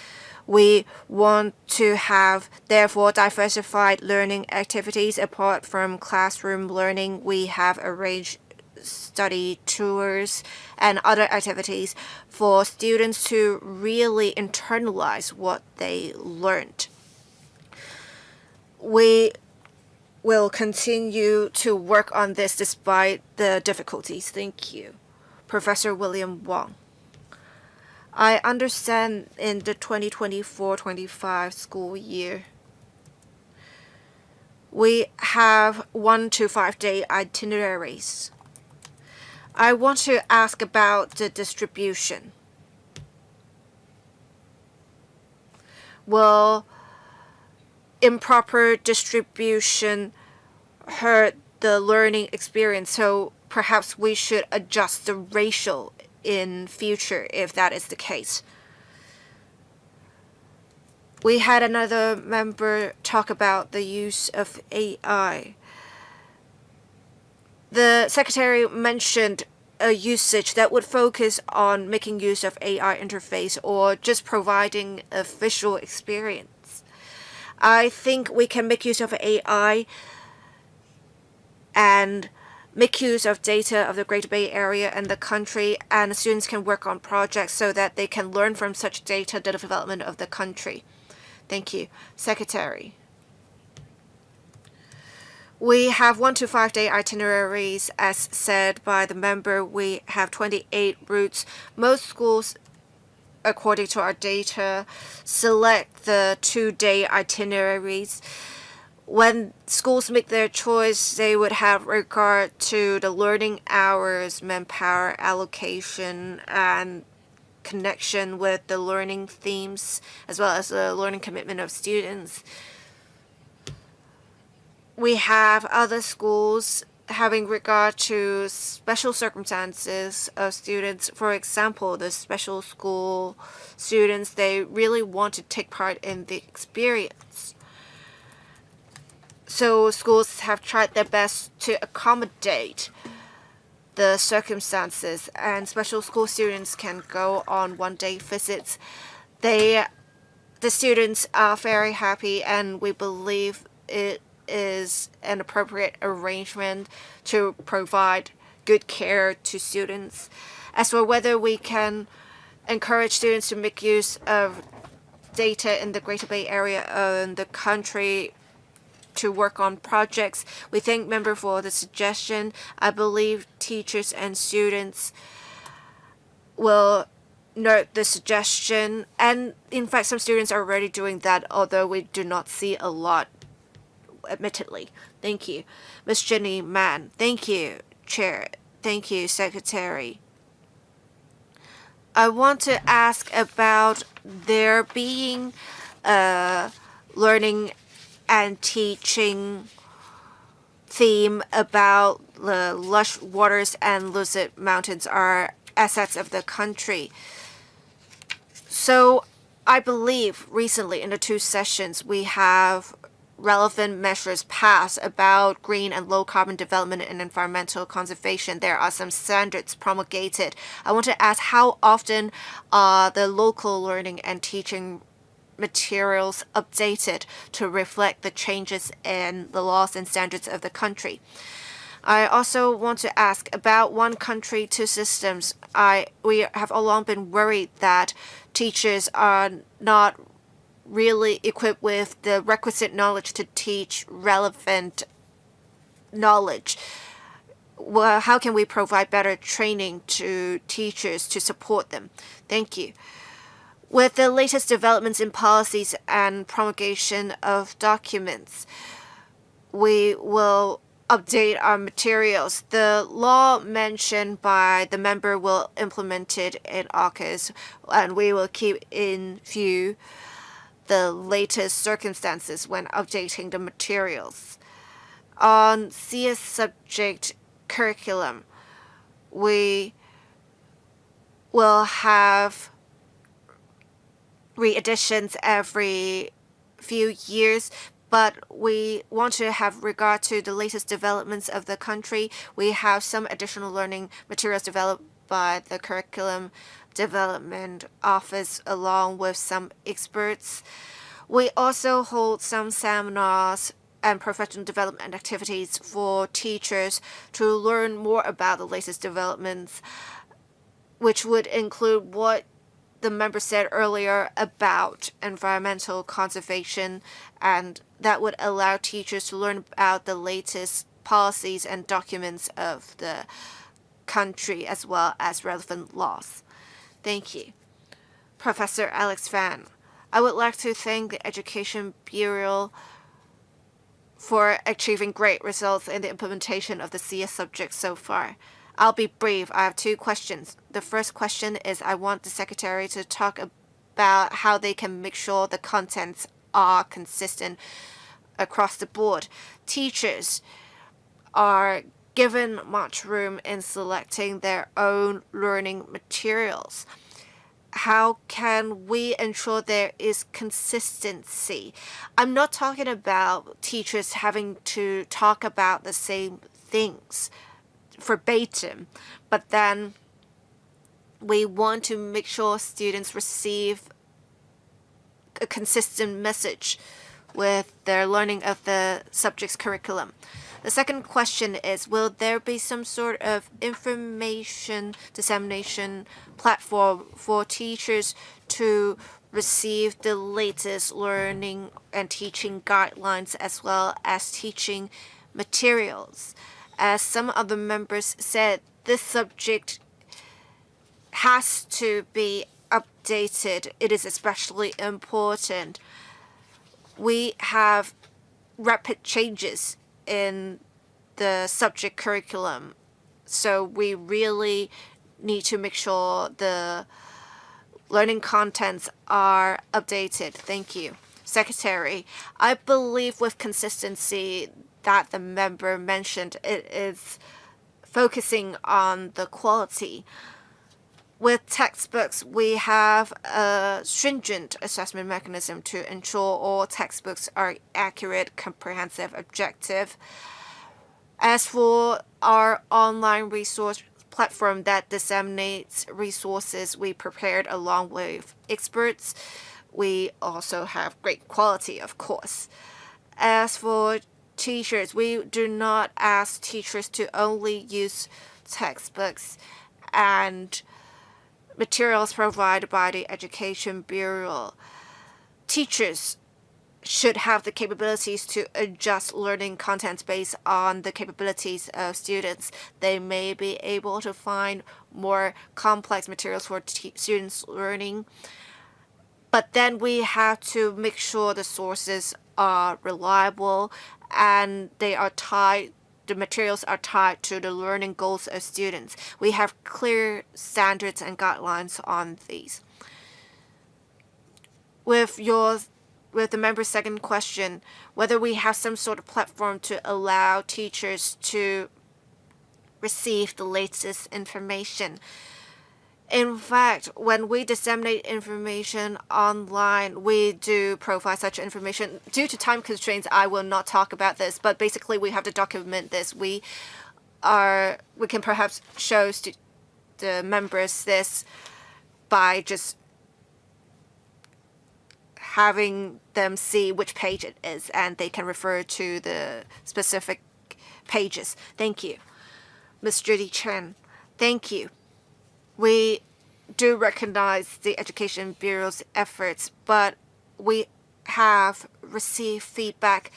We want to have, therefore, diversified learning activities apart from classroom learning. We have arranged study tours and other activities for students to really internalize what they learned. We will continue to work on this despite the difficulties. Thank you. Professor William Wong. I understand in the 2024-25 school year, we have 1 to 5 day itineraries. I want to ask about the distribution. Will improper distribution hurt the learning experience? So perhaps we should adjust the ratio in future if that is the case. We had another member talk about the use of AI. The secretary mentioned a usage that would focus on making use of AI interface or just providing a visual experience. I think we can make use of AI and make use of data of the Greater Bay Area and the country, and students can work on projects so that they can learn from such data the development of the country. Thank you. Secretary. We have 1 to 5 day itineraries, as said by the member. We have 28 routes. Most schools, according to our data, select the 2-day itineraries. When schools make their choice, they would have regard to the learning hours, manpower allocation, and connection with the learning themes, as well as the learning commitment of students. We have other schools having regard to special circumstances of students. For example, the special school students, they really want to take part in the experience. So schools have tried their best to accommodate the circumstances, and special school students can go on 1-day visits. The students are very happy, and we believe it is an appropriate arrangement to provide good care to students. As for whether we can encourage students to make use of data in the Greater Bay Area and the country to work on projects, we thank member for the suggestion. I believe teachers and students will note the suggestion, and in fact some students are already doing that, although we do not see a lot, admittedly. Thank you. Ms. Jenny Mann. Thank you, Chair. Thank you, Secretary. I want to ask about there being a learning and teaching theme about the lush waters and lucid mountains are assets of the country. So I believe recently in the 2 sessions we have relevant measures passed about green and low carbon development and environmental conservation. There are some standards promulgated. I want to ask, how often are the local learning and teaching materials updated to reflect the changes in the laws and standards of the country? I also want to ask about one country, 2 systems. We have all along been worried that teachers are not really equipped with the requisite knowledge to teach relevant knowledge. Well, how can we provide better training to teachers to support them? Thank you. With the latest developments in policies and promulgation of documents, we will update our materials. The law mentioned by the member will implement it in August, and we will keep in view the latest circumstances when updating the materials. On CS subject curriculum, we will have re-editions every few years, but we want to have regard to the latest developments of the country. We have some additional learning materials developed by the Curriculum Development Office along with some experts. We also hold some seminars and professional development activities for teachers to learn more about the latest developments, which would include what the member said earlier about environmental conservation, and that would allow teachers to learn about the latest policies and documents of the country as well as relevant laws. Thank you. Professor Alex Fan, I would like to thank the Education Bureau for achieving great results in the implementation of the CS subject so far. I'll be brief. I have 2 questions. The first question is I want the Secretary to talk about how they can make sure the contents are consistent across the board. Teachers are given much room in selecting their own learning materials. How can we ensure there is consistency? I'm not talking about teachers having to talk about the same things verbatim, but then we want to make sure students receive a consistent message with their learning of the subject's curriculum. The second question is, will there be some sort of information dissemination platform for teachers to receive the latest learning and teaching guidelines as well as teaching materials? As some of the members said, this subject has to be updated. It is especially important. We have rapid changes in the subject curriculum, so we really need to make sure the learning contents are updated. Thank you. Secretary, I believe with consistency that the member mentioned, it is focusing on the quality. With textbooks, we have a stringent assessment mechanism to ensure all textbooks are accurate, comprehensive, objective. As for our online resource platform that disseminates resources we prepared along with experts, we also have great quality, of course. As for teachers, we do not ask teachers to only use textbooks and materials provided by the Education Bureau. Teachers should have the capabilities to adjust learning contents based on the capabilities of students. They may be able to find more complex materials for students learning, but then we have to make sure the sources are reliable and they are tied. The materials are tied to the learning goals of students. We have clear standards and guidelines on these. With the member's second question, whether we have some sort of platform to allow teachers to receive the latest information. In fact, when we disseminate information online, we do provide such information. Due to time constraints, I will not talk about this, but basically we have to document this. We can perhaps show the members this by just having them see which page it is, and they can refer to the specific pages. Thank you. Ms. Judy Chen, thank you. We do recognize the Education Bureau's efforts, but we have received feedback.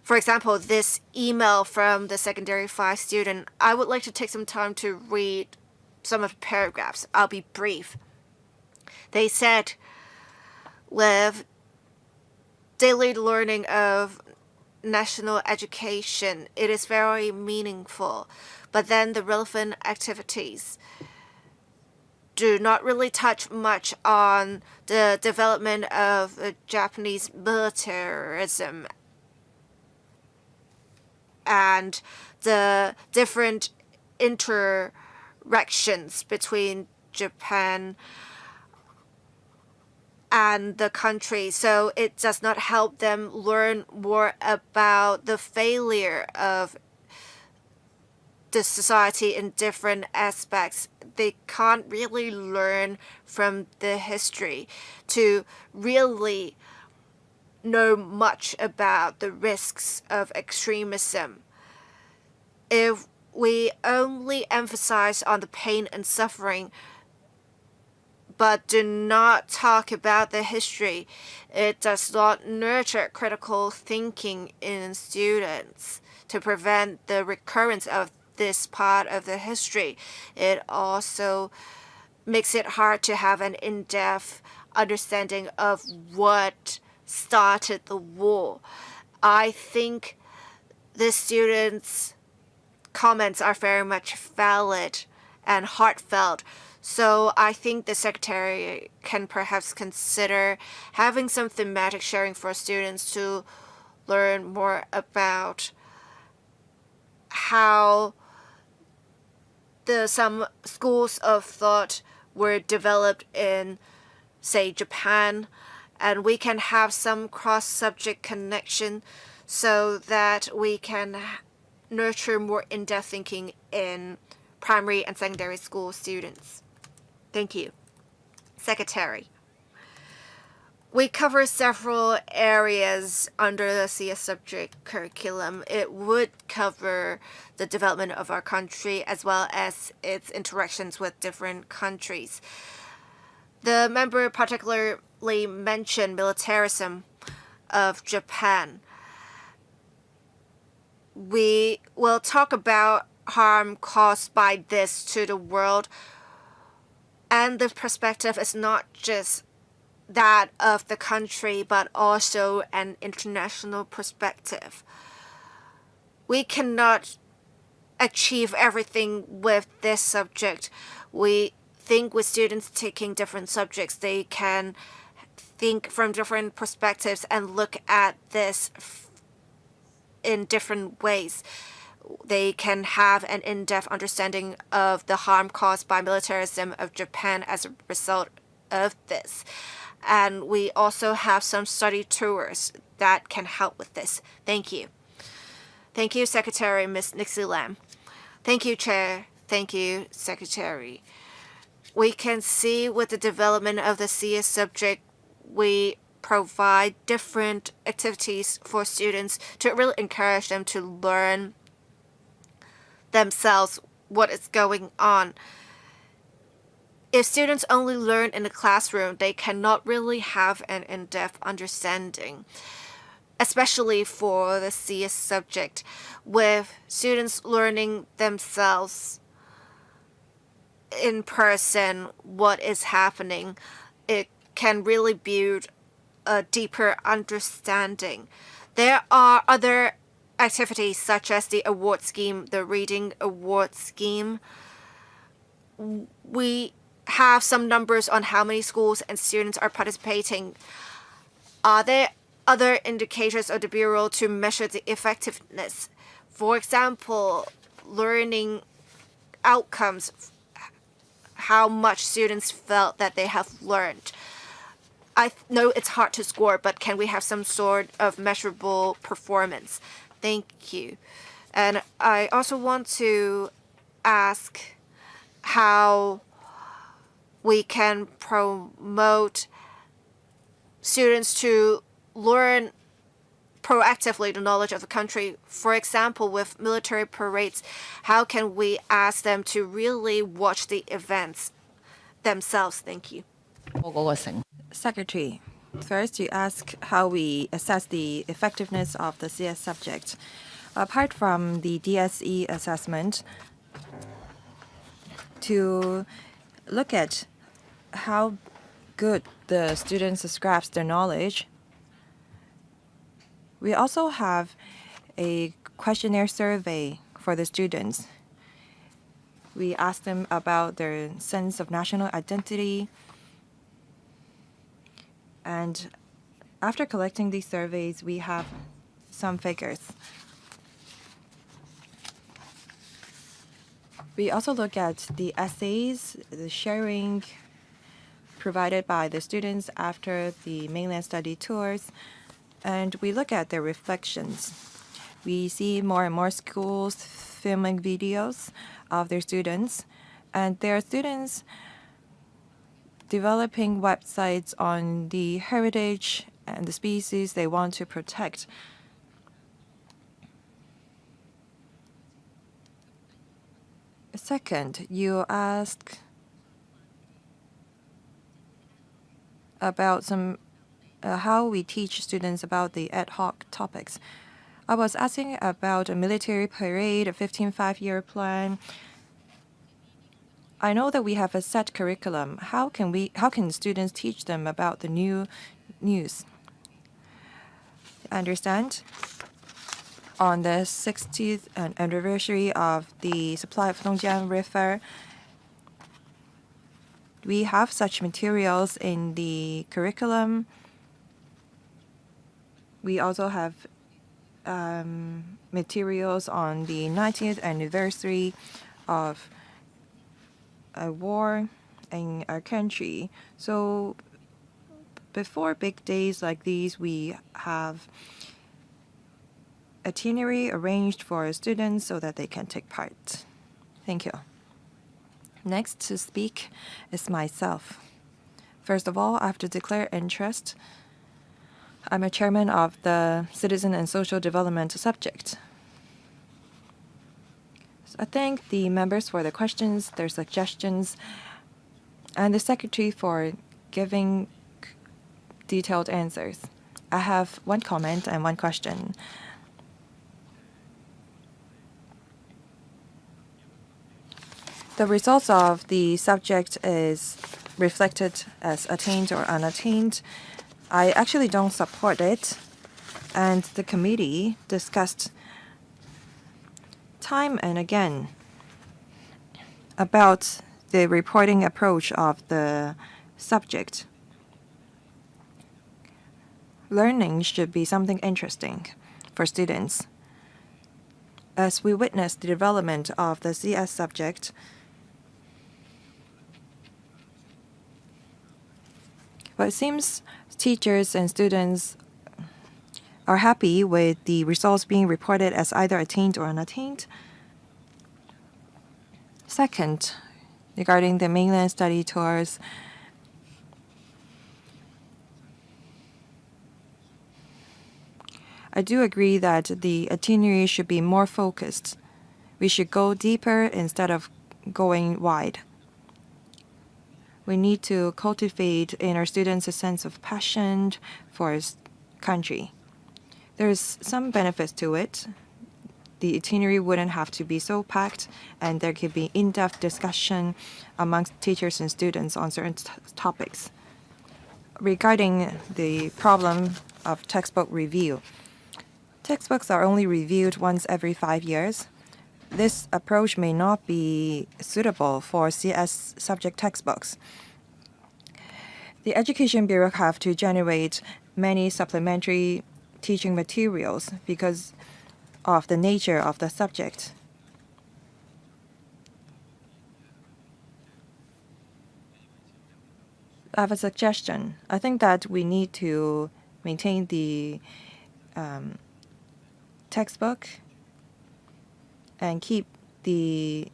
For example, this email from the Secondary 5 student, I would like to take some time to read some of the paragraphs. I'll be brief. They said, with daily learning of national education. It is very meaningful, but then the relevant activities do not really touch much on the development of Japanese militarism and the different interactions between Japan and the country. So it does not help them learn more about the failure of the society in different aspects. They can't really learn from the history to really know much about the risks of extremism. If we only emphasize on the pain and suffering but do not talk about the history, it does not nurture critical thinking in students to prevent the recurrence of this part of the history. It also makes it hard to have an in-depth understanding of what started the war. I think the students' comments are very much valid and heartfelt. So I think the Secretary can perhaps consider having some thematic sharing for students to learn more about how some schools of thought were developed in, say, Japan, and we can have some cross-subject connection so that we can nurture more in-depth thinking in primary and secondary school students. Thank you. Secretary. We cover several areas under the CS subject curriculum. It would cover the development of our country as well as its interactions with different countries. The member particularly mentioned militarism of Japan. We will talk about harm caused by this to the world, and the perspective is not just that of the country, but also an international perspective. We cannot achieve everything with this subject. We think with students taking different subjects, they can think from different perspectives and look at this in different ways. They can have an in-depth understanding of the harm caused by militarism of Japan as a result of this. And we also have some study tours that can help with this. Thank you. Thank you, Secretary Ms. Nixie Lam. Thank you, Chair. Thank you, Secretary. We can see with the development of the CS subject, we provide different activities for students to really encourage them to learn themselves what is going on. If students only learn in the classroom, they cannot really have an in-depth understanding, especially for the CS subject. With students learning themselves in person what is happening, it can really build a deeper understanding. There are other activities such as the award scheme, the reading award scheme. We have some numbers on how many schools and students are participating. Are there other indicators of the Bureau to measure the effectiveness? For example, learning outcomes, how much students felt that they have learned. I know it's hard to score, but can we have some sort of measurable performance? Thank you. And I also want to ask how we can promote students to learn proactively the knowledge of the country. For example, with military parades, how can we ask them to really watch the events themselves? Thank you. Secretary, first you ask how we assess the effectiveness of the CS subject. Apart from the DSE assessment, to look at how good the students grasp their knowledge. We also have a questionnaire survey for the students. We ask them about their sense of national identity. And after collecting these surveys, we have some figures. We also look at the essays, the sharing provided by the students after the mainland study tours, and we look at their reflections. We see more and more schools filming videos of their students, and there are students developing websites on the heritage and the species they want to protect. Second, you ask about how we teach students about the ad hoc topics. I was asking about a military parade, a 15 5-year plan. I know that we have a set curriculum. How can students teach them about the new news? I understand. On the 60th anniversary of the supply of Dongjiang River, we have such materials in the curriculum. We also have materials on the 90th anniversary of a war in our country. So before big days like these, we have itinerary arranged for students so that they can take part. Thank you. Next to speak is myself. First of all, I have to declare interest. I'm a chairman of the Citizen and Social Development subject. So I thank the members for their questions, their suggestions, and the secretary for giving detailed answers. I have one comment and one question. The results of the subject is reflected as attained or unattained. I actually don't support it, and the committee discussed time and again about the reporting approach of the subject. Learning should be something interesting for students. As we witness the development of the CS subject, but it seems teachers and students are happy with the results being reported as either attained or unattained. Second, regarding the mainland study tours, I do agree that the itinerary should be more focused. We should go deeper instead of going wide. We need to cultivate in our students a sense of passion for his country. There's some benefits to it. The itinerary wouldn't have to be so packed, and there could be in-depth discussion amongst teachers and students on certain topics. Regarding the problem of textbook review, textbooks are only reviewed once every 5 years. This approach may not be suitable for CS subject textbooks. The Education Bureau have to generate many supplementary teaching materials because of the nature of the subject. I have a suggestion. I think that we need to maintain the textbook and keep the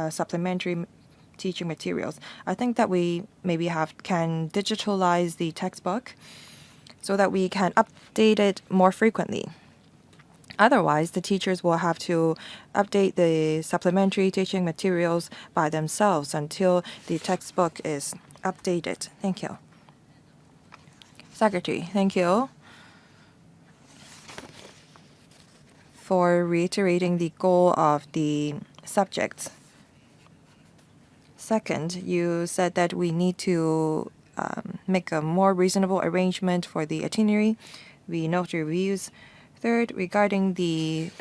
supplementary teaching materials. I think that we maybe can digitalize the textbook so that we can update it more frequently. Otherwise, the teachers will have to update the supplementary teaching materials by themselves until the textbook is updated. Thank you. Secretary, thank you for reiterating the goal of the subject. Second, you said that we need to make a more reasonable arrangement for the itinerary. We note the reviews. Third, regarding the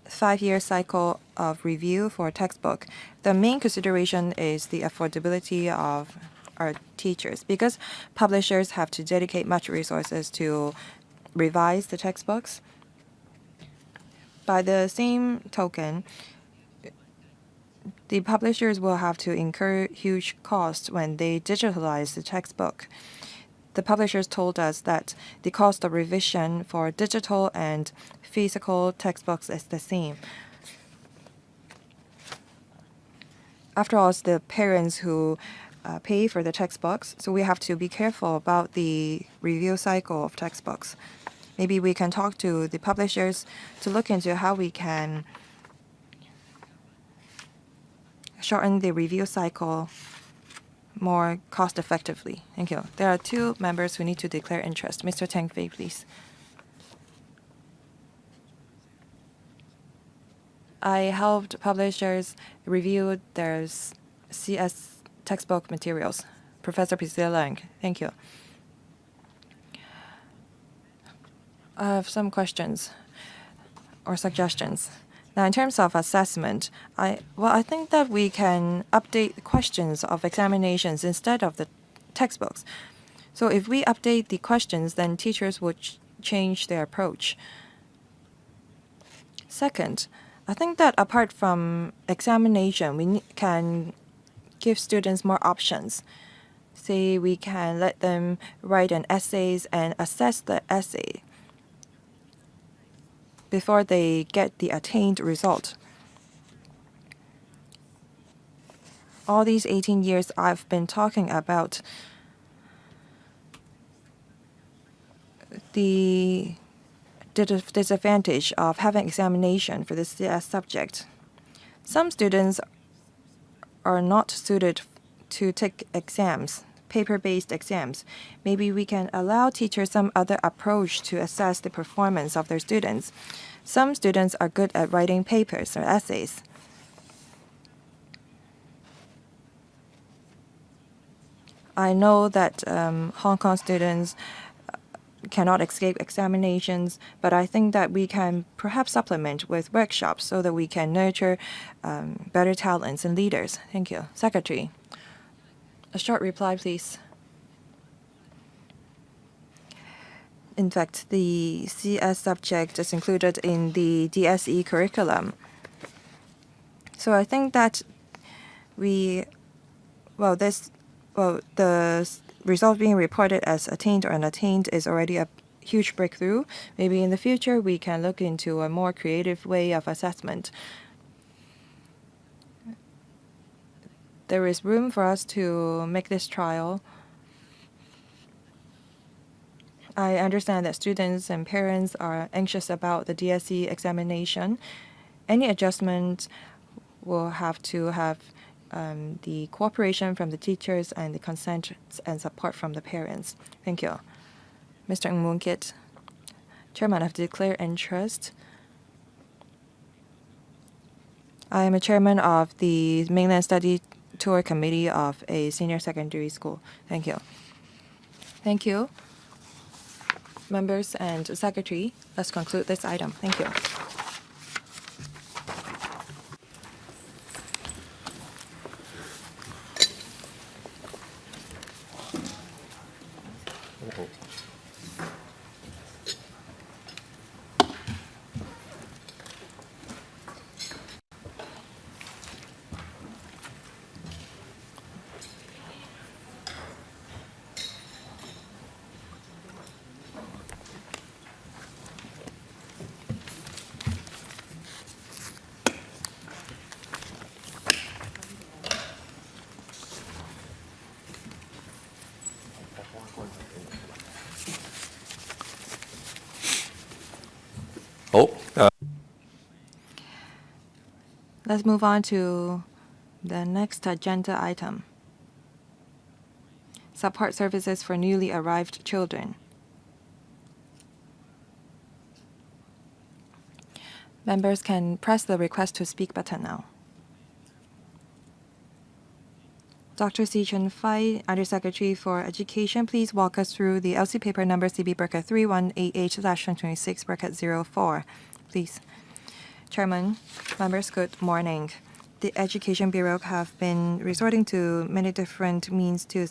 5-year cycle of review for textbook, the main consideration is the affordability of our teachers because publishers have to dedicate much resources to revise the textbooks. By the same token, the publishers will have to incur huge costs when they digitalize the textbook. The publishers told us that the cost of revision for digital and physical textbooks is the same. After all, it's the parents who pay for the textbooks, so we have to be careful about the review cycle of textbooks. Maybe we can talk to the publishers to look into how we can shorten the review cycle more cost effectively. Thank you. There are 2 members who need to declare interest. Mr. Tang Fei, please. I helped publishers review their CS textbook materials. Professor Priscilla Lang, thank you. I have some questions or suggestions. Now, in terms of assessment, I think that we can update the questions of examinations instead of the textbooks. So if we update the questions, then teachers would change their approach. Second, I think that apart from examination, we can give students more options. Say we can let them write an essays and assess the essay before they get the attained result. All these 18 years I've been talking about the disadvantage of having examination for the CS subject. Some students are not suited to take exams, paper-based exams. Maybe we can allow teachers some other approach to assess the performance of their students. Some students are good at writing papers or essays. I know that Hong Kong students cannot escape examinations, but I think that we can perhaps supplement with workshops so that we can nurture better talents and leaders. Thank you. Secretary, a short reply, please. In fact, the CS subject is included in the DSE curriculum. So I think that the result being reported as attained or unattained is already a huge breakthrough. Maybe in the future we can look into a more creative way of assessment. There is room for us to make this trial. I understand that students and parents are anxious about the DSE examination. Any adjustment will have to have the cooperation from the teachers and the consent and support from the parents. Thank you. Mr. Ng Moon Kit, Chairman of Declare Interest. I am a chairman of the Mainland Study Tour Committee of a senior secondary school. Thank you. Thank you. Members and Secretary, let's conclude this item. Thank you. Let's move on to the next agenda item. Support services for newly arrived children. Members can press the request to speak button now. Dr. Si Chun Fai, Undersecretary for Education, please walk us through the LC paper number CB Bracket 3188/26 Bracket 04. Please. Chairman, members, good morning. The Education Bureau have been resorting to many different means to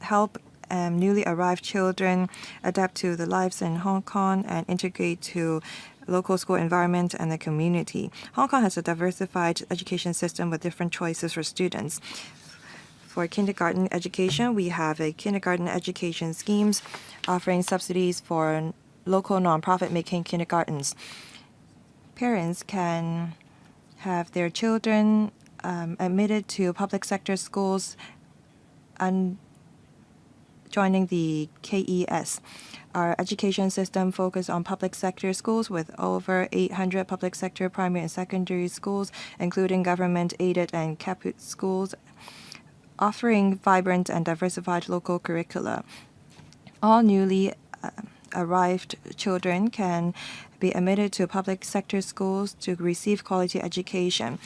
help newly arrived children adapt to the lives in Hong Kong and integrate to local school environment and the community. Hong Kong has a diversified education system with different choices for students. For kindergarten education, we have a kindergarten education schemes offering subsidies for local nonprofit making kindergartens. Parents can have their children admitted to public sector schools and joining the KES. Our education system focuses on public sector schools with over 800 public sector primary and secondary schools, including government-aided and caput schools, offering vibrant and diversified local curricula. All newly arrived children can be admitted to public sector schools to receive quality education.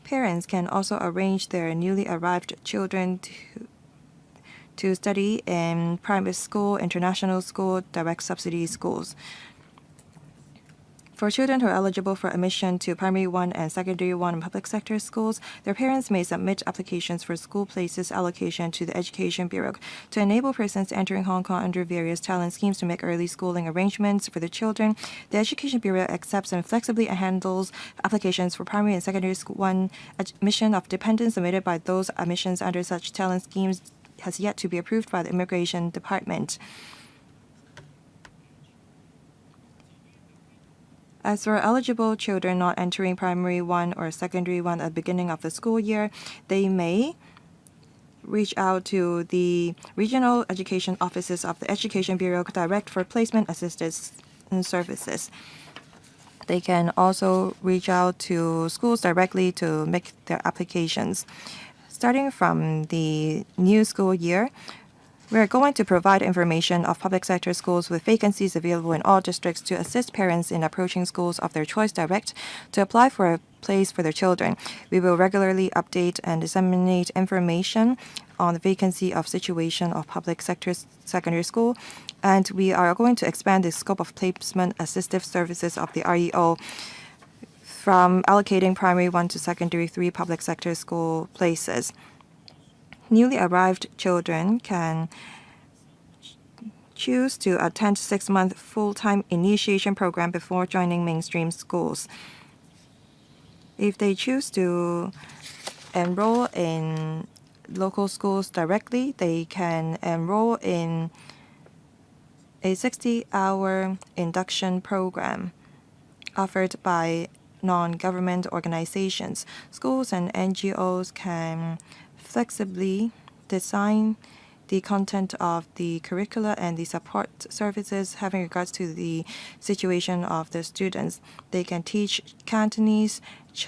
Parents can also arrange their newly arrived children to study in private school, international school, direct subsidy schools. For children who are eligible for admission to primary 1 and secondary 1 in public sector schools, their parents may submit applications for school places allocation to the Education Bureau. To enable persons entering Hong Kong under various talent schemes to make early schooling arrangements for the children, the Education Bureau accepts and flexibly handles applications for primary and secondary school 1 admission of dependents submitted by those admissions under such talent schemes has yet to be approved by the Immigration Department. As for eligible children not entering primary 1 or secondary 1 at the beginning of the school year, they may reach out to the regional education offices of the Education Bureau direct for placement assistance services. They can also reach out to schools directly to make their applications. Starting from the new school year, we are going to provide information of public sector schools with vacancies available in all districts to assist parents in approaching schools of their choice direct to apply for a place for their children. We will regularly update and disseminate information on the vacancy of situation of public sector secondary school, and we are going to expand the scope of placement assistive services of the REO from allocating primary 1 to secondary 3 public sector school places. Newly arrived children can choose to attend 6-month full-time initiation program before joining mainstream schools. If they choose to enroll in local schools directly, they can enroll in a 60-hour induction program offered by non-government organizations. Schools and NGOs can flexibly design the content of the curricula and the support services having regards to the situation of the students. They can teach Cantonese,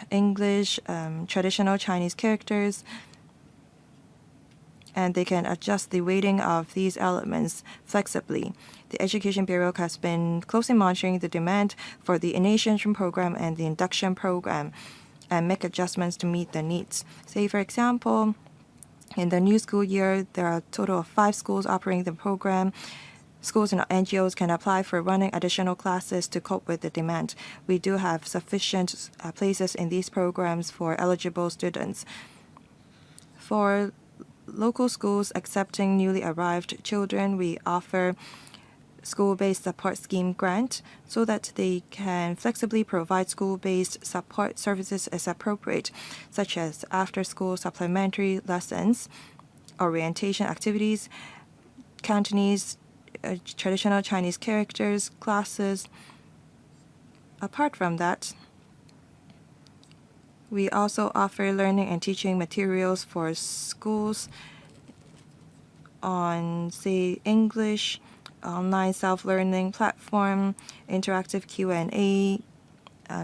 English, traditional Chinese characters, and they can adjust the weighting of these elements flexibly. The Education Bureau has been closely monitoring the demand for the initiation program and the induction program and make adjustments to meet the needs. Say, for example, in the new school year, there are a total of 5 schools operating the program. Schools and NGOs can apply for running additional classes to cope with the demand. We do have sufficient places in these programs for eligible students. For local schools accepting newly arrived children, we offer school-based support scheme grant so that they can flexibly provide school-based support services as appropriate, such as after-school supplementary lessons, orientation activities, Cantonese, traditional Chinese characters, classes. Apart from that, we also offer learning and teaching materials for schools on, say, English, online self-learning platform, interactive Q&A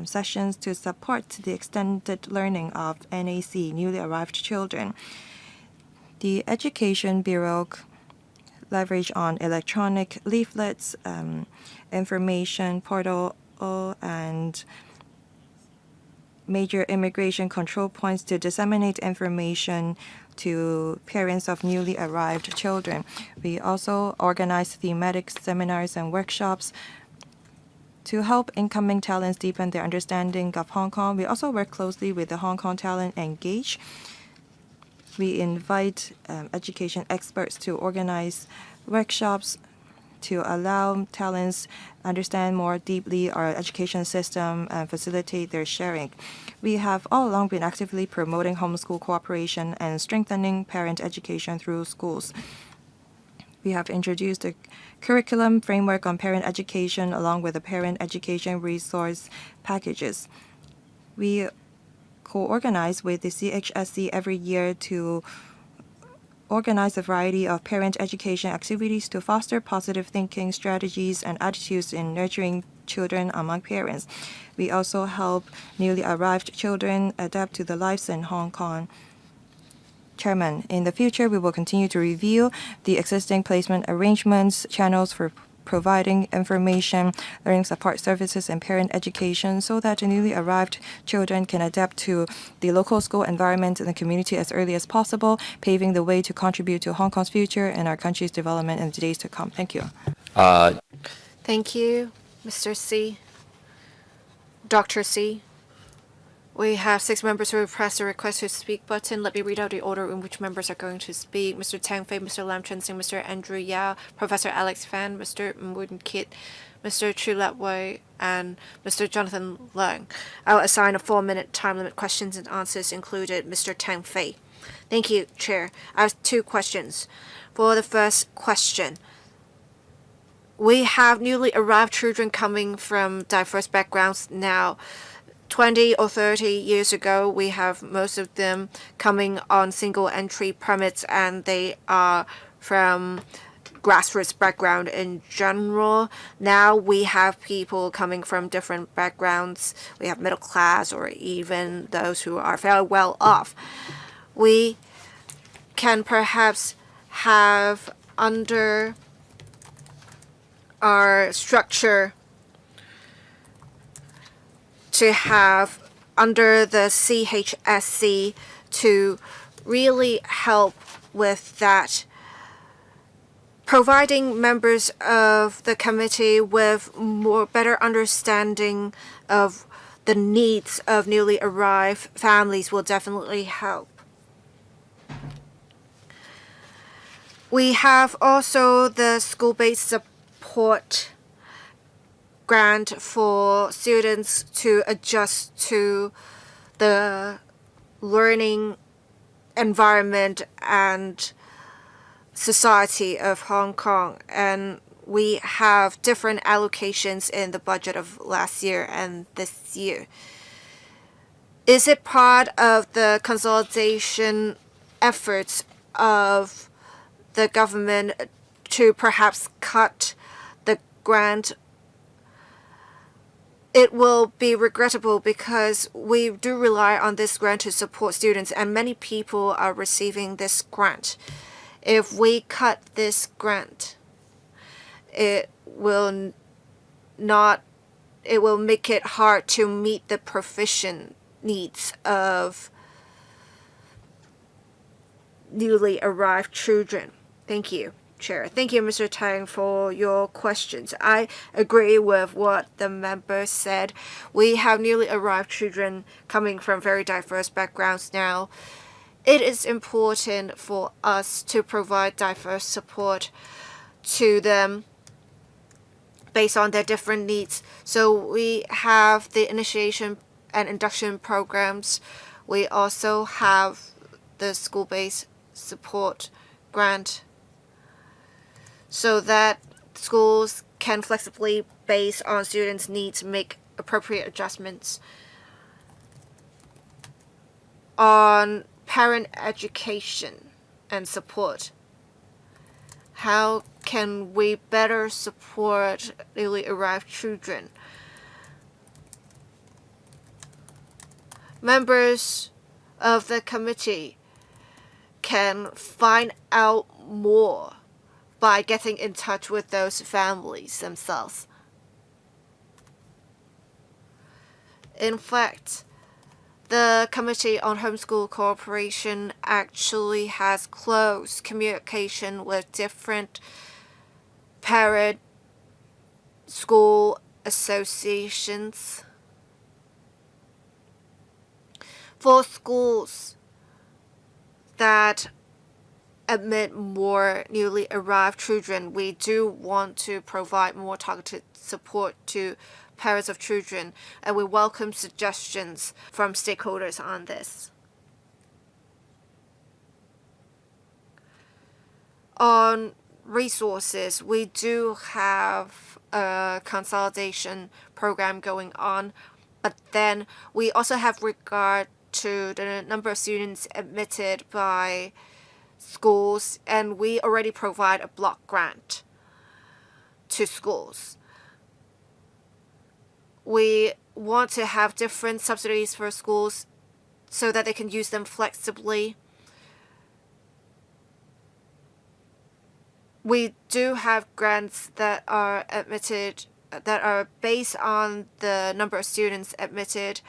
sessions to support the extended learning of NAC, newly arrived children. The Education Bureau leverage on electronic leaflets, information portal, and major immigration control points to disseminate information to parents of newly arrived children. We also organize thematic seminars and workshops to help incoming talents deepen their understanding of Hong Kong. We also work closely with the Hong Kong Talent Engage. We invite education experts to organize workshops to allow talents understand more deeply our education system and facilitate their sharing. We have all along been actively promoting homeschool cooperation and strengthening parent education through schools. We have introduced a curriculum framework on parent education along with the parent education resource packages. We co-organize with the CHSC every year to organize a variety of parent education activities to foster positive thinking strategies and attitudes in nurturing children among parents. We also help newly arrived children adapt to the lives in Hong Kong. Chairman, in the future, we will continue to review the existing placement arrangements, channels for providing information, learning support services, and parent education so that the newly arrived children can adapt to the local school environment and the community as early as possible, paving the way to contribute to Hong Kong's future and our country's development in the days to come. Thank you. Thank you, Mr. C. Dr. C. We have 6 members who have pressed the request to speak button. Let me read out the order in which members are going to speak. Mr. Tang Fei, Mr. Lam Chen Sing, Mr. Andrew Yao, Professor Alex Fan, Mr. Moon Kit, Mr. Chu Lat Wei, and Mr. Jonathan Leung. I'll assign a 4-minute time limit. Questions and answers included. Mr. Tang Fei. Thank you, Chair. I have 2 questions. For the first question, we have newly arrived children coming from diverse backgrounds now. 20 or 30 years ago, we have most of them coming on single entry permits, and they are from grassroots background in general. Now we have people coming from different backgrounds. We have middle class or even those who are very well off. We can perhaps have under our structure to have under the CHSC to really help with that, providing members of the committee with more better understanding of the needs of newly arrived families will definitely help. We have also the school-based support grant for students to adjust to the learning environment and society of Hong Kong. And we have different allocations in the budget of last year and this year. Is it part of the consolidation efforts of the government to perhaps cut the grant? It will be regrettable because we do rely on this grant to support students, and many people are receiving this grant. If we cut this grant, it will make it hard to meet the provision needs of newly arrived children. Thank you, Chair. Thank you, Mr. Tang, for your questions. I agree with what the members said. We have newly arrived children coming from very diverse backgrounds now. It is important for us to provide diverse support to them based on their different needs. So we have the initiation and induction programs. We also have the school-based support grant so that schools can flexibly, based on students' needs, make appropriate adjustments. On parent education and support, how can we better support newly arrived children? Members of the committee can find out more by getting in touch with those families themselves. In fact, The Committee on Homeschool Cooperation actually has close communication with different parent school associations. For schools that admit more newly arrived children, we do want to provide more targeted support to parents of children, and we welcome suggestions from stakeholders on this. On resources, we do have a consolidation program going on, but then we also have regard to the number of students admitted by schools, and we already provide a block grant to schools. We want to have different subsidies for schools so that they can use them flexibly. We do have grants that are admitted, that are based on the number of students admitted,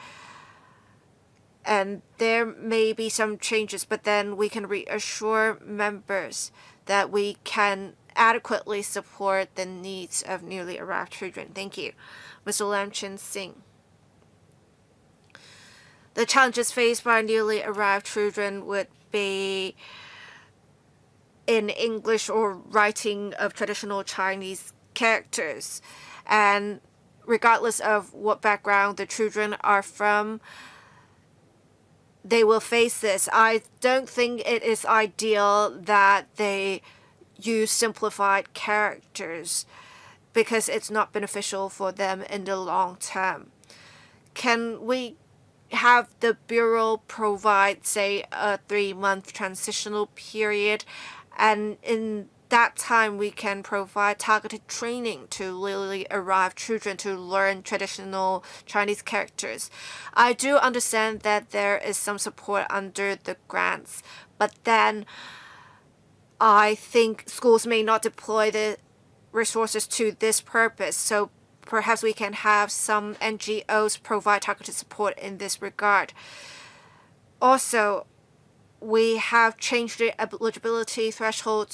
and there may be some changes, but then we can reassure members that we can adequately support the needs of newly arrived children. Thank you. Mr. Lam Chin Sing. The challenges faced by newly arrived children would be in English or writing of traditional Chinese characters. And regardless of what background the children are from, they will face this. I don't think it is ideal that they use simplified characters because it's not beneficial for them in the long term. Can we have the Bureau provide, say, a 3-month transitional period, and in that time we can provide targeted training to newly arrived children to learn traditional Chinese characters? I do understand that there is some support under the grants, but then I think schools may not deploy the resources to this purpose, so perhaps we can have some NGOs provide targeted support in this regard. Also, we have changed the eligibility threshold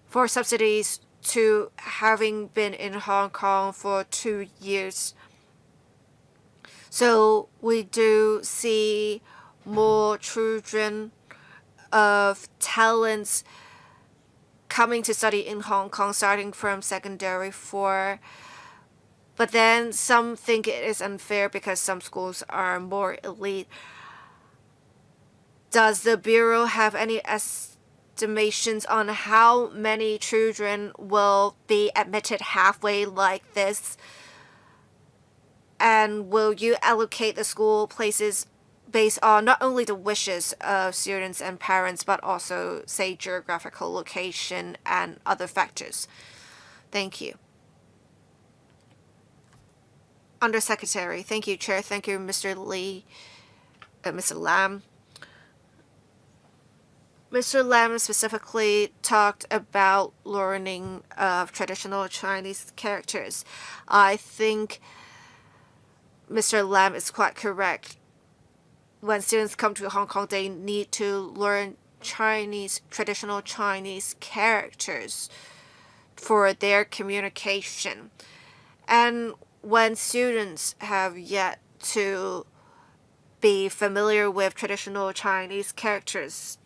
for subsidies to having been in Hong Kong for 2 years. So we do see more children of talents coming to study in Hong Kong starting from secondary 4. But then some think it is unfair because some schools are more elite. Does the Bureau have any estimations on how many children will be admitted halfway like this? And will you allocate the school places based on not only the wishes of students and parents, but also, say, geographical location and other factors? Thank you. Undersecretary. Thank you, Chair. Thank you, Mr. Mr. Lam. Mr. Lam specifically talked about learning of traditional Chinese characters. I think Mr. Lam is quite correct. When students come to Hong Kong, they need to learn traditional Chinese characters for their communication. And when students have yet to be familiar with traditional Chinese characters,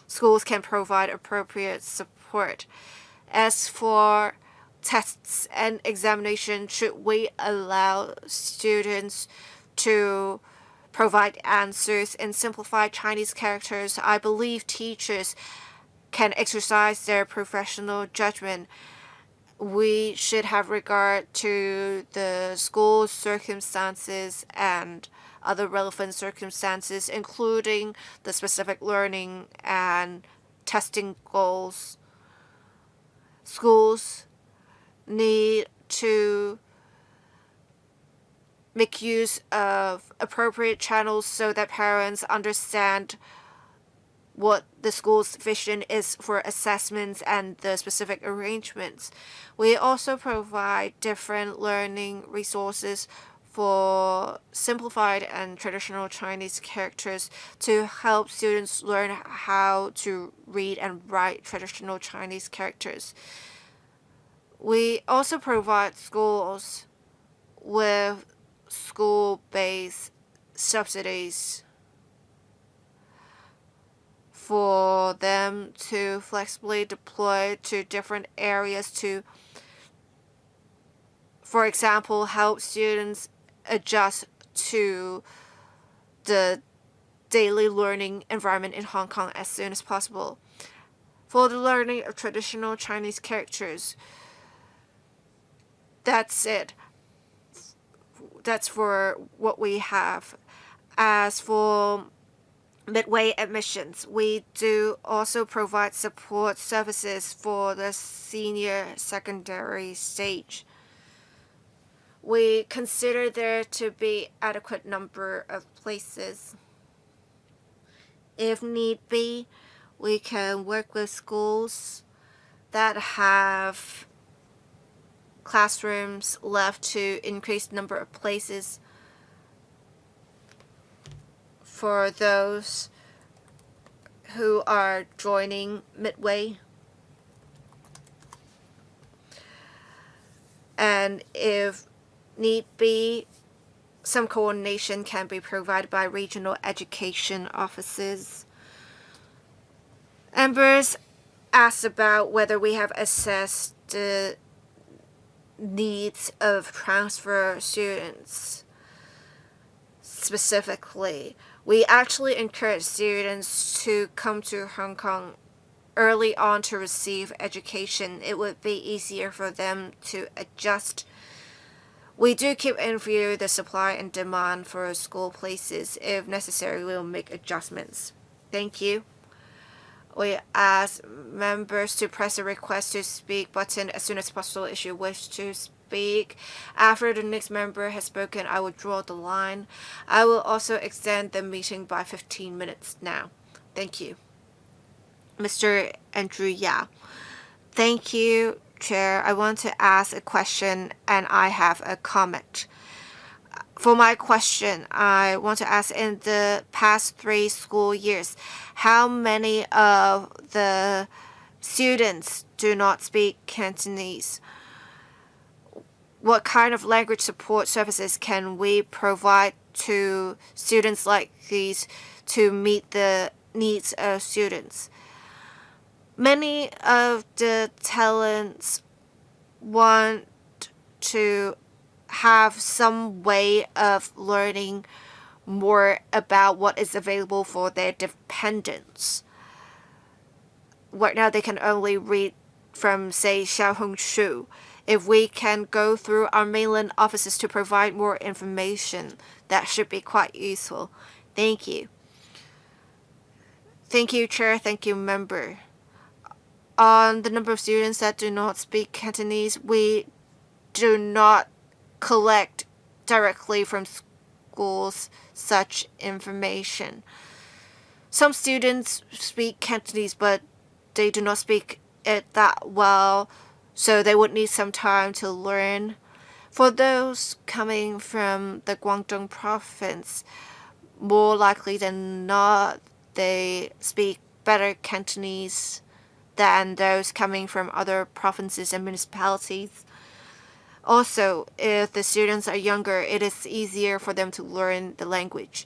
schools can provide appropriate support. As for tests and examination, should we allow students to provide answers in simplified Chinese characters? I believe teachers can exercise their professional judgment. We should have regard to the school's circumstances and other relevant circumstances, including the specific learning and testing goals. Schools need to make use of appropriate channels so that parents understand what the school's vision is for assessments and the specific arrangements. We also provide different learning resources for simplified and traditional Chinese characters to help students learn how to read and write traditional Chinese characters. We also provide schools with school-based subsidies for them to flexibly deploy to different areas to, for example, help students adjust to the daily learning environment in Hong Kong as soon as possible. For the learning of traditional Chinese characters, that's it. That's for what we have. As for midway admissions, we do also provide support services for the senior secondary stage. We consider there to be adequate number of places. If need be, we can work with schools that have classrooms left to increase the number of places for those who are joining midway. And if need be, some coordination can be provided by regional education offices. Members asked about whether we have assessed the needs of transfer students specifically. We actually encourage students to come to Hong Kong early on to receive education. It would be easier for them to adjust. We do keep in view the supply and demand for school places. If necessary, we will make adjustments. Thank you. We ask members to press the request to speak button as soon as possible if you wish to speak. After the next member has spoken, I will draw the line. I will also extend the meeting by 15 minutes now. Thank you. Mr. Andrew Yao. Thank you, Chair. I want to ask a question and I have a comment. For my question, I want to ask, in the past 3 school years, how many of the students do not speak Cantonese? What kind of language support services can we provide to students like these to meet the needs of students? Many of the talents want to have some way of learning more about what is available for their dependents. Right now, they can only read from, say, Xiaohongshu. If we can go through our mainland offices to provide more information, that should be quite useful. Thank you. Thank you, Chair. Thank you, Member. On the number of students that do not speak Cantonese, we do not collect directly from schools such information. Some students speak Cantonese, but they do not speak it that well, so they would need some time to learn. For those coming from the Guangdong province, more likely than not, they speak better Cantonese than those coming from other provinces and municipalities. Also, if the students are younger, it is easier for them to learn the language.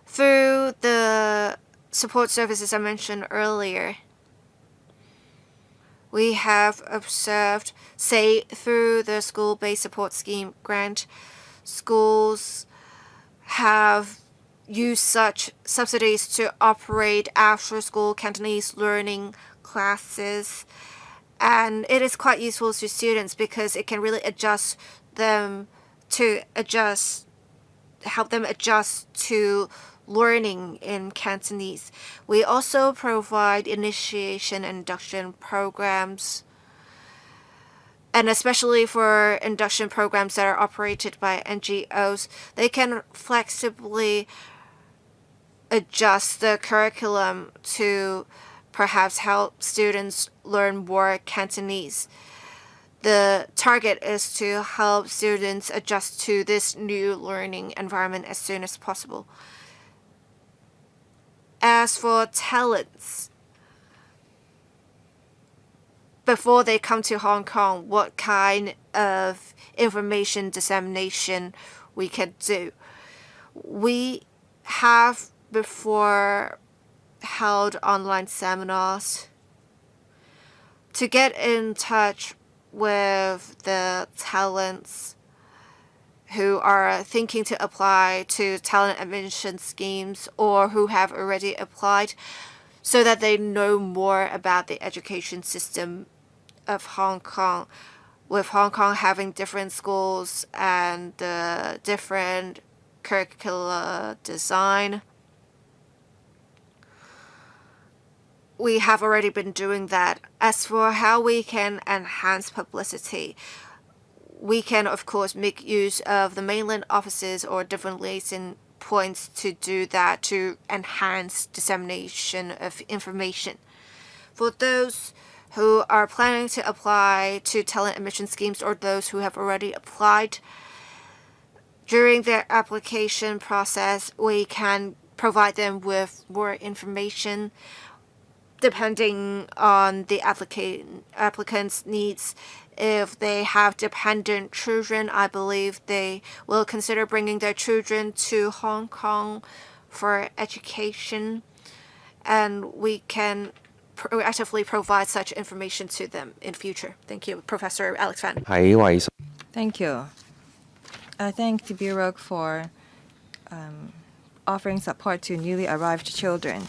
Through the support services I mentioned earlier, we have observed, say, through the school-based support scheme grant, schools have used such subsidies to operate after-school Cantonese learning classes. And it is quite useful to students because it can really help them adjust to learning in Cantonese. We also provide initiation and induction programs, and especially for induction programs that are operated by NGOs, they can flexibly adjust the curriculum to perhaps help students learn more Cantonese. The target is to help students adjust to this new learning environment as soon as possible. As for talents, before they come to Hong Kong, what kind of information dissemination we can do? We have before held online seminars to get in touch with the talents who are thinking to apply to talent admission schemes or who have already applied, so that they know more about the education system of Hong Kong, with Hong Kong having different schools and different curricular design. We have already been doing that. As for how we can enhance publicity, we can, of course, make use of the mainland offices or different liaison points to do that, to enhance dissemination of information. For those who are planning to apply to talent admission schemes or those who have already applied, during their application process, we can provide them with more information depending on the applicant's needs. If they have dependent children, I believe they will consider bringing their children to Hong Kong for education, and we can proactively provide such information to them in future. Thank you, Professor Alex Fan. Thank you. I thank the Bureau for offering support to newly arrived children.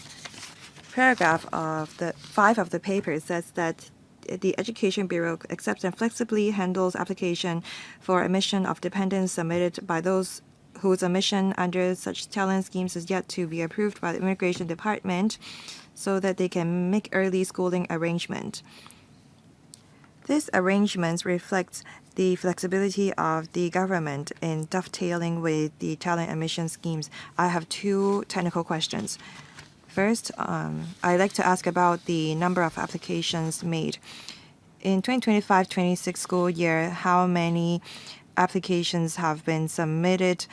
Paragraph of the 5 of the paper says that the Education Bureau accepts and flexibly handles application for admission of dependents submitted by those whose admission under such talent schemes is yet to be approved by the Immigration Department, so that they can make early schooling arrangement. This arrangement reflects the flexibility of the government in dovetailing with the talent admission schemes. I have 2 technical questions. First, I'd like to ask about the number of applications made. In 2025-26 school year, how many applications have been submitted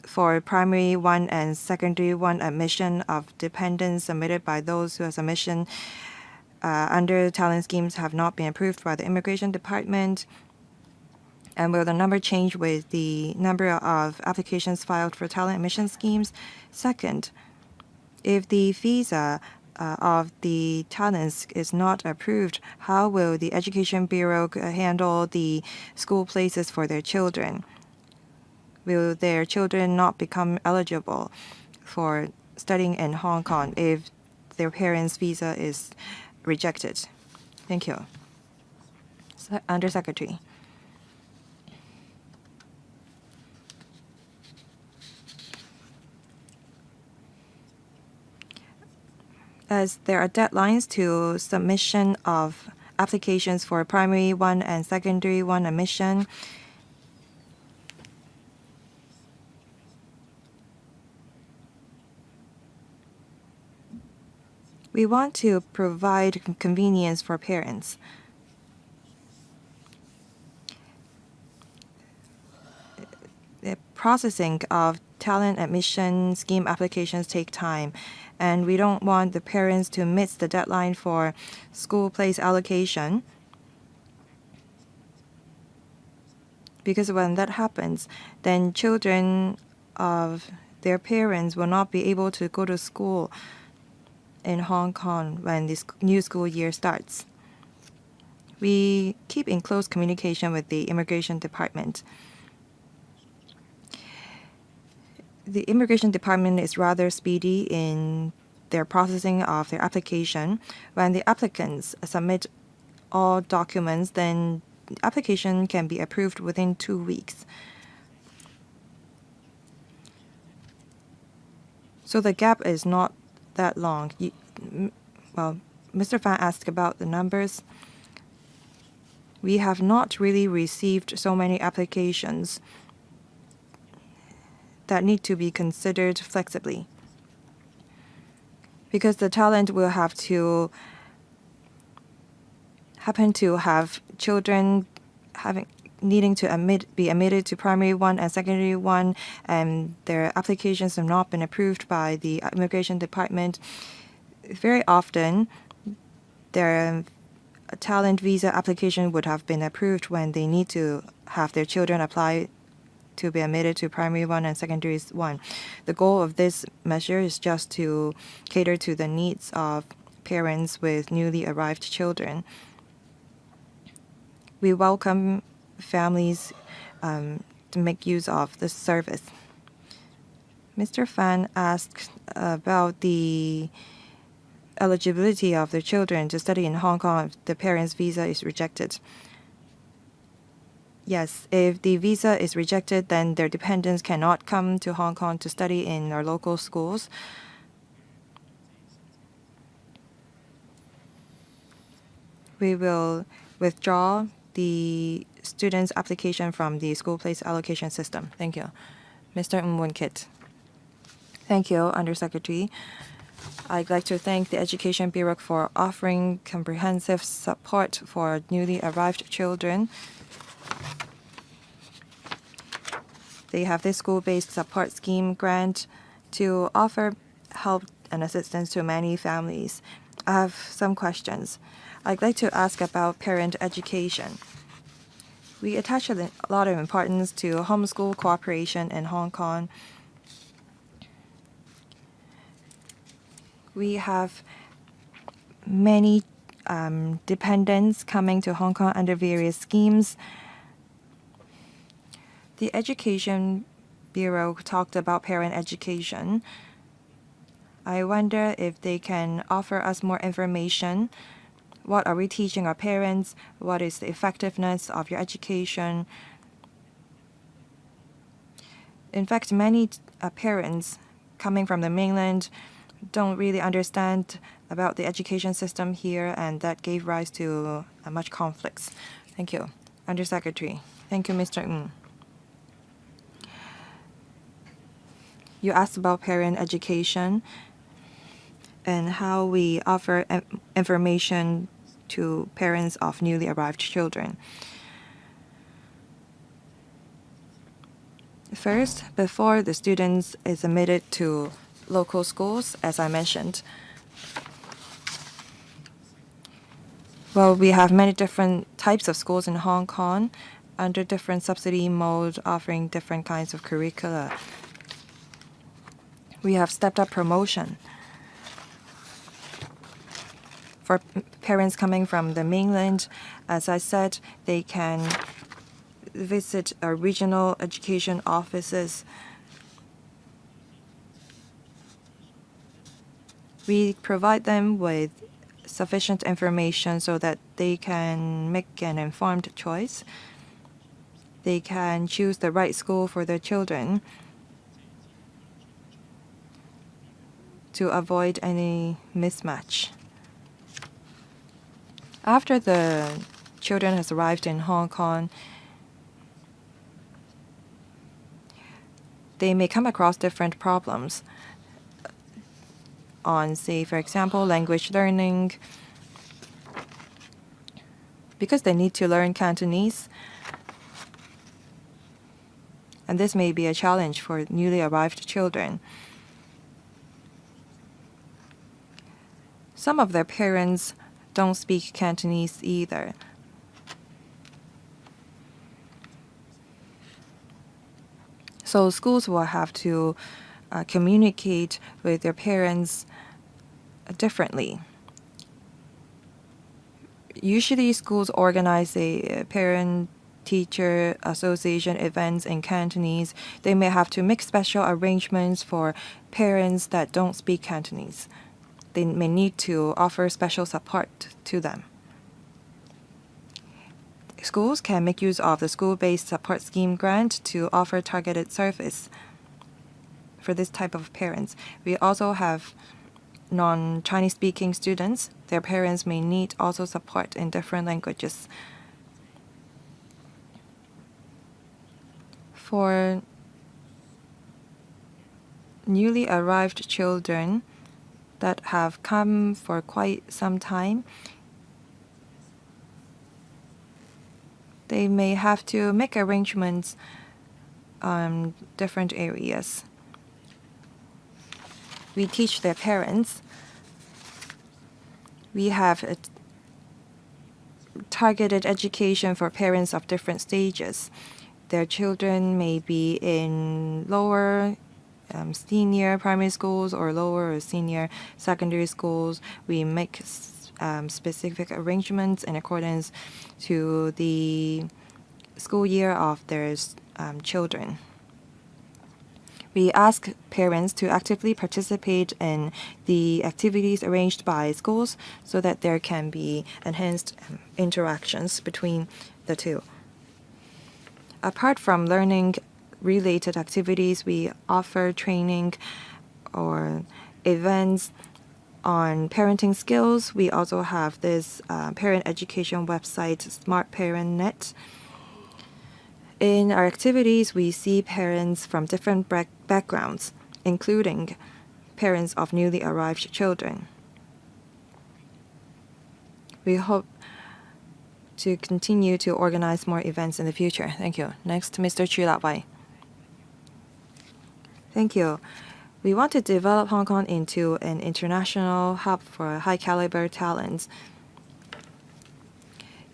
for primary 1 and secondary 1 admission of dependents submitted by those whose admission under talent schemes have not been approved by the Immigration Department? And will the number change with the number of applications filed for talent admission schemes? Second, if the visa of the talents is not approved, how will the Education Bureau handle the school places for their children? Will their children not become eligible for studying in Hong Kong if their parents' visa is rejected? Thank you. Undersecretary. As there are deadlines to submission of applications for primary 1 and secondary 1 admission, we want to provide convenience for parents. The processing of talent admission scheme applications take time, and we don't want the parents to miss the deadline for school place allocation, because when that happens, then children of their parents will not be able to go to school in Hong Kong when this new school year starts. We keep in close communication with the Immigration Department. The Immigration Department is rather speedy in their processing of their application. When the applicants submit all documents, then the application can be approved within 2 weeks. So the gap is not that long. Well, Mr. Fan asked about the numbers. We have not really received so many applications that need to be considered flexibly, because the talent will have to happen to have children needing to be admitted to primary one and secondary one, and their applications have not been approved by the immigration department, very often their talent visa application would have been approved when they need to have their children apply to be admitted to primary one and secondary one. The goal of this measure is just to cater to the needs of parents with newly arrived children. We welcome families to make use of this service. Mr. Fan asked about the eligibility of their children to study in Hong Kong if the parents' visa is rejected. Yes, if the visa is rejected, then their dependents cannot come to Hong Kong to study in our local schools. We will withdraw the student's application from the school place allocation system. Thank you. Mr. Ng Kit. Thank you, Undersecretary. I'd like to thank the Education Bureau for offering comprehensive support for newly arrived children. They have this school-based support scheme grant to offer help and assistance to many families. I have some questions. I'd like to ask about parent education. We attach a lot of importance to homeschool cooperation in Hong Kong. We have many dependents coming to Hong Kong under various schemes. The Education Bureau talked about parent education. I wonder if they can offer us more information. What are we teaching our parents? What is the effectiveness of your education? In fact, many parents coming from the mainland don't really understand about the education system here, and that gave rise to much conflicts. Thank you. Undersecretary. Thank you, Mr. Ng. You asked about parent education and how we offer information to parents of newly arrived children. First, before the students is admitted to local schools, as I mentioned, well, we have many different types of schools in Hong Kong under different subsidy mode offering different kinds of curricula. We have stepped up promotion for parents coming from the mainland. As I said, they can visit our regional education offices. We provide them with sufficient information so that they can make an informed choice. They can choose the right school for their children to avoid any mismatch. After the children has arrived in Hong Kong, they may come across different problems on, say, for example, language learning, because they need to learn Cantonese. And this may be a challenge for newly arrived children. Some of their parents don't speak Cantonese either. So schools will have to communicate with their parents differently. Usually schools organize a parent-teacher association events in Cantonese. They may have to make special arrangements for parents that don't speak Cantonese. They may need to offer special support to them. Schools can make use of the school-based support scheme grant to offer targeted service for this type of parents. We also have non-Chinese speaking students. Their parents may need also support in different languages. For newly arrived children that have come for quite some time, they may have to make arrangements on different areas. We teach their parents. We have a targeted education for parents of different stages. Their children may be in lower senior primary schools or lower or senior secondary schools. We make specific arrangements in accordance to the school year of their children. We ask parents to actively participate in the activities arranged by schools so that there can be enhanced interactions between the two. Apart from learning related activities, we offer training or events on parenting skills. We also have this parent education website, Smart Parent Net. In our activities, we see parents from different backgrounds, including parents of newly arrived children. We hope to continue to organize more events in the future. Thank you. Next, Mr. Chu Lai. Thank you. We want to develop Hong Kong into an international hub for high-caliber talents.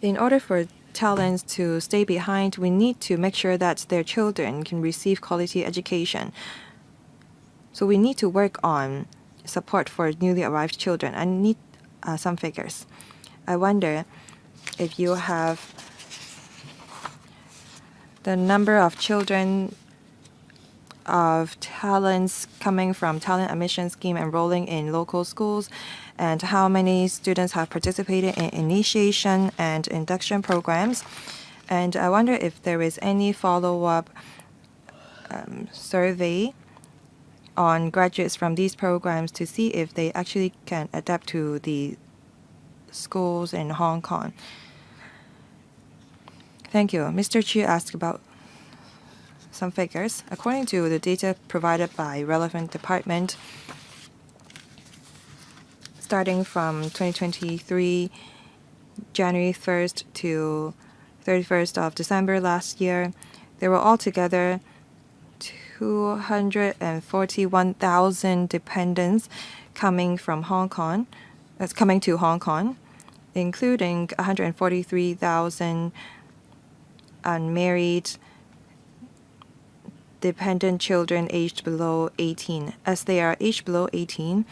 In order for talents to stay behind, we need to make sure that their children can receive quality education. So we need to work on support for newly arrived children. I need some figures. I wonder if you have the number of children of talents coming from talent admission scheme enrolling in local schools, and how many students have participated in initiation and induction programs. And I wonder if there is any follow-up survey on graduates from these programs to see if they actually can adapt to the schools in Hong Kong. Thank you. Mr. Chu asked about some figures. According to the data provided by relevant department, starting from 2023, January 1st to 31st of December last year, there were altogether 241,000 dependents coming from Hong Kong. That's coming to Hong Kong, including 143,000 unmarried dependent children aged below 18. As they are aged below 18,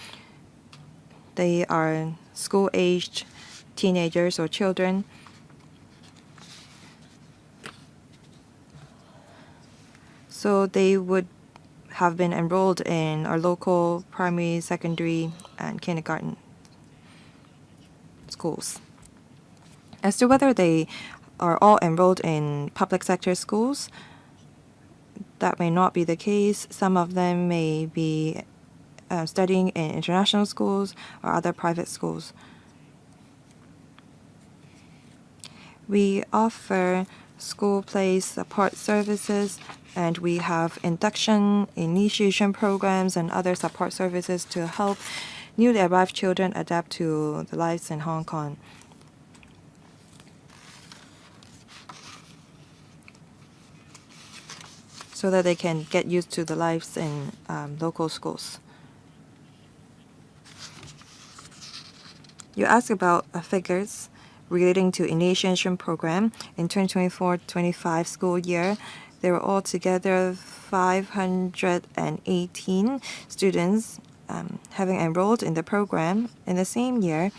they are school-aged teenagers or children. So they would have been enrolled in our local primary, secondary, and kindergarten schools. As to whether they are all enrolled in public sector schools, that may not be the case. Some of them may be studying in international schools or other private schools. We offer school place support services, and we have induction, initiation programs, and other support services to help newly arrived children adapt to the lives in Hong Kong. So that they can get used to the lives in local schools. You asked about figures relating to initiation program. In 2024-25 school year, there were altogether 518 students having enrolled in the program. In the same year,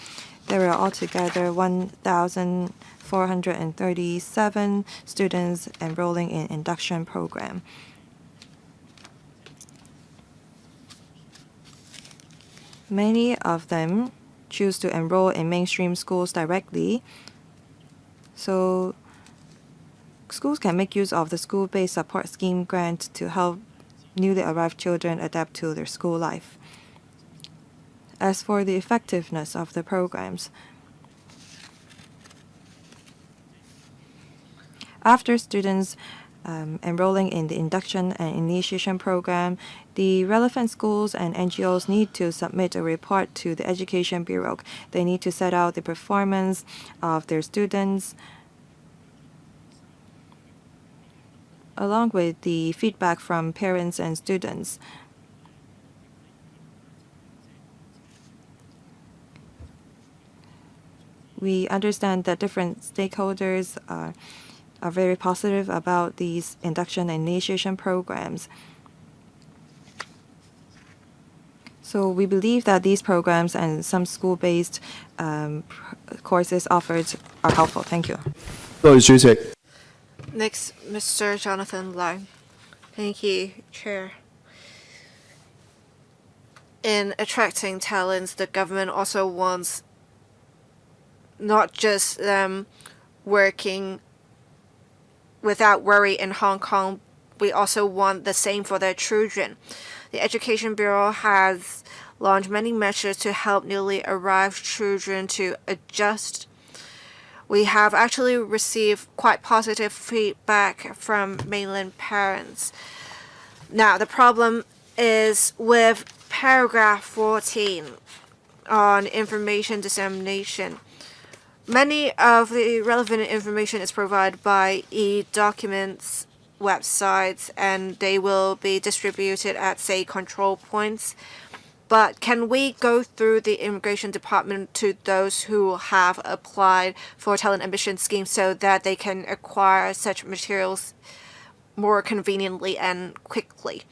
there were altogether 1,437 students enrolling in induction program. Many of them choose to enroll in mainstream schools directly, so schools can make use of the school-based support scheme grant to help newly arrived children adapt to their school life. As for the effectiveness of the programs, after students enrolling in the induction and initiation program, the relevant schools and NGOs need to submit a report to the Education Bureau. They need to set out the performance of their students along with the feedback from parents and students. We understand that different stakeholders are very positive about these induction and initiation programs. So we believe that these programs and some school-based courses offered are helpful. Thank you. 多謝主席。 Next, Mr. Jonathan Lang. Thank you, Chair. In attracting talents, the government also wants not just them working without worry in Hong Kong, we also want the same for their children. The Education Bureau has launched many measures to help newly arrived children to adjust. We have actually received quite positive feedback from mainland parents. Now, the problem is with paragraph 14 on information dissemination. Many of the relevant information is provided by e-documents websites, and they will be distributed at, say, control points. But can we go through the immigration department to those who have applied for talent ambition schemes so that they can acquire such materials more conveniently and quickly?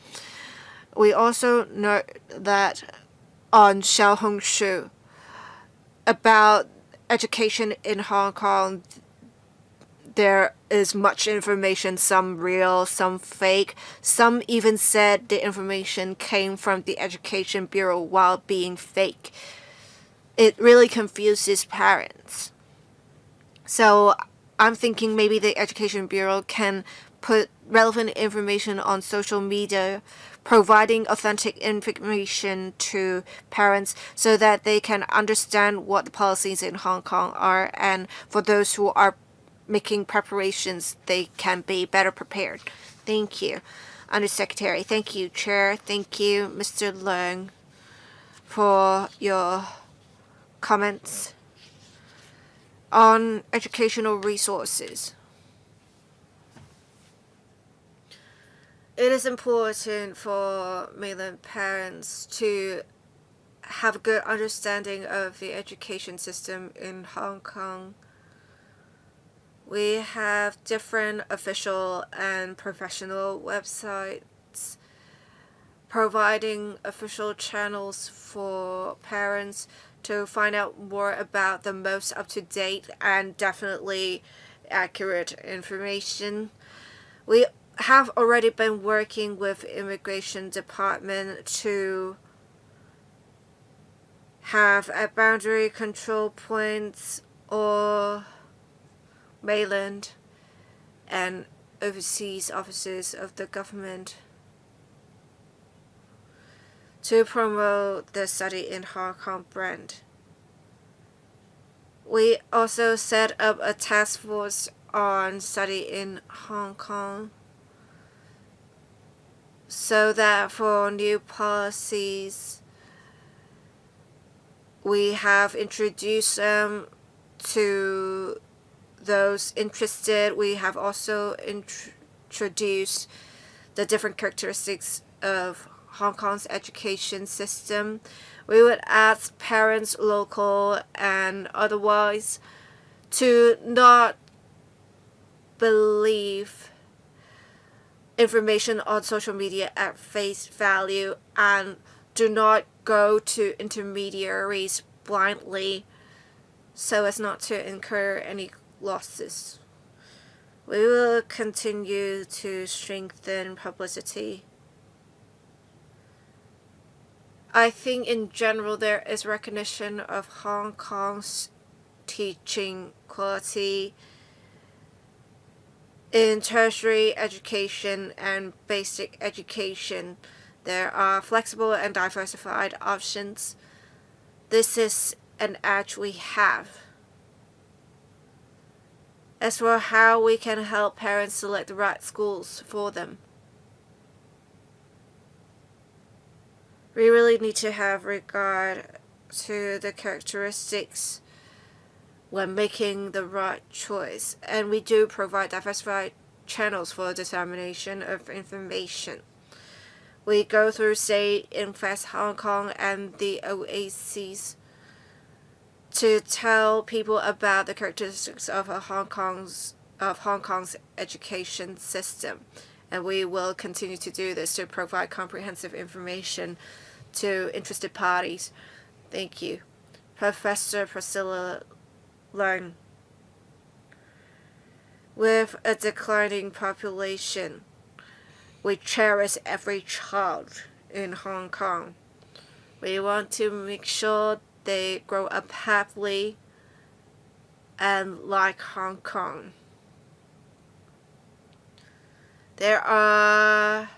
We also note that on Xiaohongshu about education in Hong Kong, there is much information, some real, some fake. Some even said the information came from the Education Bureau while being fake. It really confuses parents. So I'm thinking maybe the Education Bureau can put relevant information on social media, providing authentic information to parents so that they can understand what the policies in Hong Kong are, and for those who are making preparations, they can be better prepared. Thank you, Undersecretary. Thank you, Chair. Thank you, Mr. Leung, for your comments on educational resources. It is important for mainland parents to have a good understanding of the education system in Hong Kong. We have different official and professional websites providing official channels for parents to find out more about the most up-to-date and definitely accurate information. We have already been working with Immigration Department to have a boundary control points or mainland and overseas offices of the government to promote the study in Hong Kong brand. We also set up a task force on study in Hong Kong so that for new policies we have introduced them to those interested. We have also introduced the different characteristics of Hong Kong's education system. We would ask parents, local and otherwise, to not believe information on social media at face value and do not go to intermediaries blindly so as not to incur any losses. We will continue to strengthen publicity. I think in general there is recognition of Hong Kong's teaching quality in tertiary education and basic education. There are flexible and diversified options. This is an edge we have. As for how we can help parents select the right schools for them, we really need to have regard to the characteristics when making the right choice. And we do provide diversified channels for dissemination of information. We go through Say Invest Hong Kong and the OACs to tell people about the characteristics of Hong Kong's education system, and we will continue to do this to provide comprehensive information to interested parties. Thank you. Professor Priscilla Leung. With a declining population, we cherish every child in Hong Kong. We want to make sure they grow up happily and like Hong Kong. There are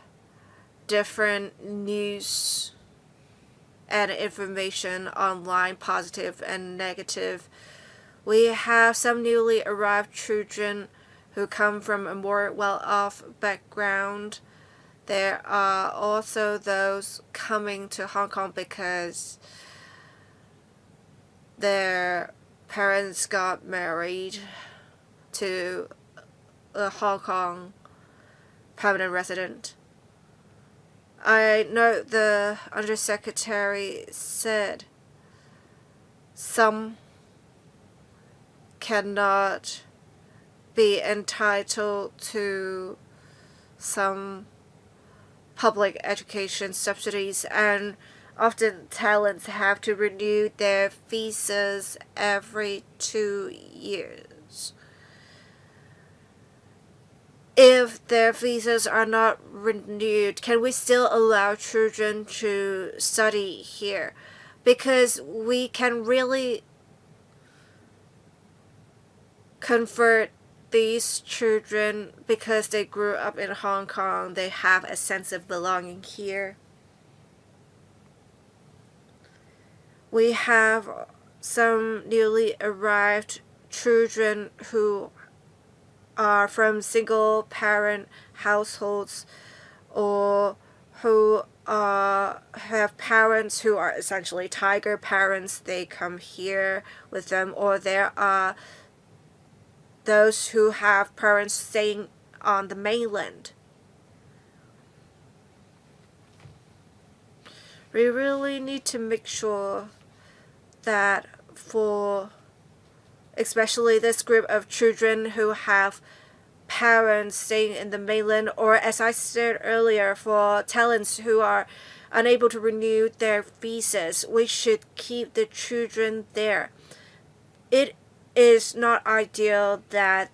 different news and information online, positive and negative. We have some newly arrived children who come from a more well-off background. There are also those coming to Hong Kong because their parents got married to a Hong Kong permanent resident. I know the Undersecretary said some cannot be entitled to some public education subsidies, and often talents have to renew their visas every 2 years. If their visas are not renewed, can we still allow children to study here? Because we can really convert these children because they grew up in Hong Kong. They have a sense of belonging here. We have some newly arrived children who are from single parent households or who have parents who are essentially tiger parents. They come here with them, or there are those who have parents staying on the mainland. We really need to make sure that for especially this group of children who have parents staying in the mainland, or as I said earlier, for talents who are unable to renew their visas, we should keep the children there. It is not ideal that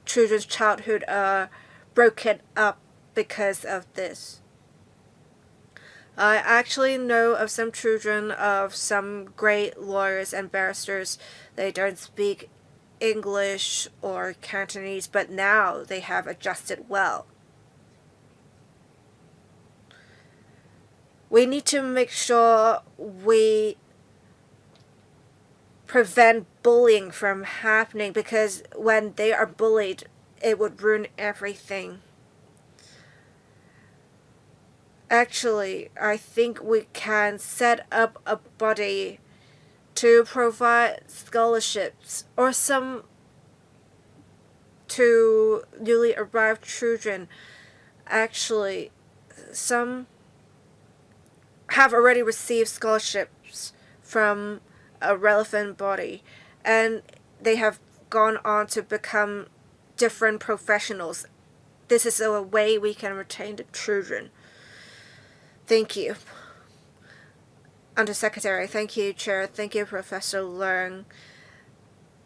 children's childhood are broken up because of this. I actually know of some children of some great lawyers and barristers. They don't speak English or Cantonese, but now they have adjusted well. We need to make sure we prevent bullying from happening, because when they are bullied, it would ruin everything. Actually, I think we can set up a body to provide scholarships or some to newly arrived children. Actually, some have already received scholarships from a relevant body, and they have gone on to become different professionals. This is a way we can retain the children. Thank you, Undersecretary. Thank you, Chair. Thank you, Professor Leung.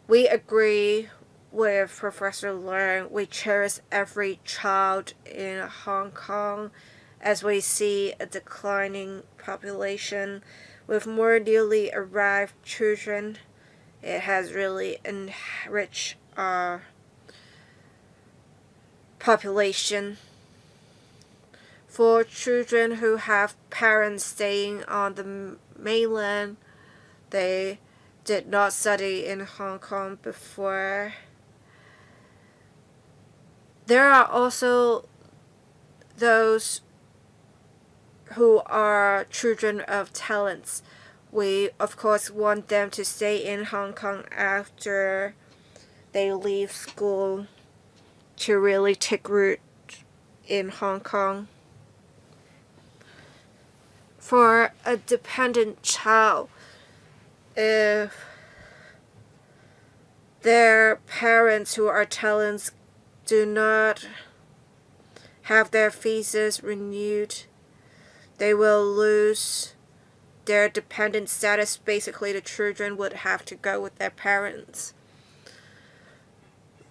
We agree with Professor Leung. We cherish every child in Hong Kong as we see a declining population. With more newly arrived children, it has really enriched our population. For children who have parents staying on the mainland, they did not study in Hong Kong before. There are also those who are children of talents. We, of course, want them to stay in Hong Kong after they leave school. to really take root in Hong Kong. For a dependent child, if their parents who are talents do not have their visas renewed, they will lose their dependent status. Basically, the children would have to go with their parents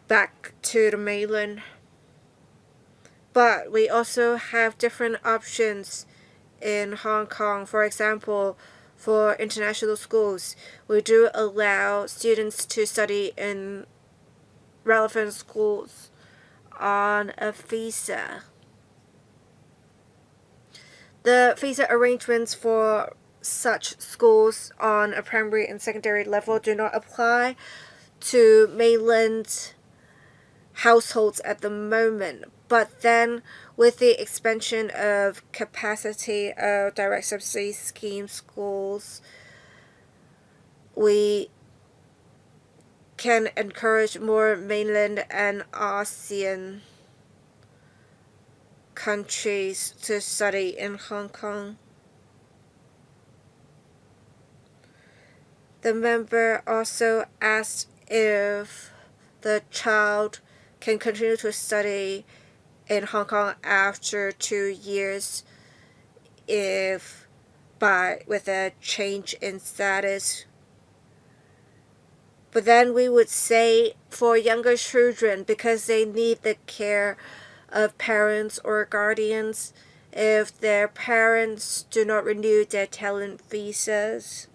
back to the mainland. But we also have different options in Hong Kong. For example, for international schools, we do allow students to study in relevant schools on a visa. The visa arrangements for such schools on a primary and secondary level do not apply to mainland households at the moment. But then, with the expansion of capacity of direct subsidy scheme schools, we can encourage more mainland and ASEAN countries to study in Hong Kong. The member also asked if the child can continue to study in Hong Kong after 2 years with a change in status. But then we would say for younger children, because they need the care of parents or guardians, if their parents do not renew their talent visas,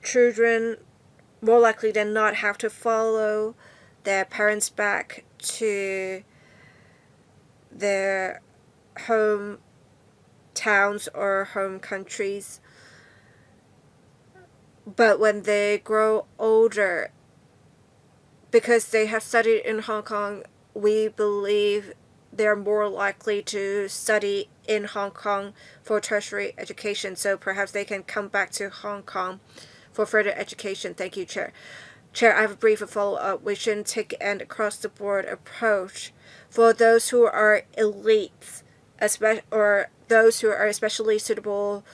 children more likely than not have to follow their parents back to their home towns or home countries. But when they grow older, because they have studied in Hong Kong, we believe they're more likely to study in Hong Kong for tertiary education. So perhaps they can come back to Hong Kong for further education. Thank you, Chair. Chair, I have a brief follow-up. We shouldn't take an across-the-board approach. For those who are elites, or those who are especially suitable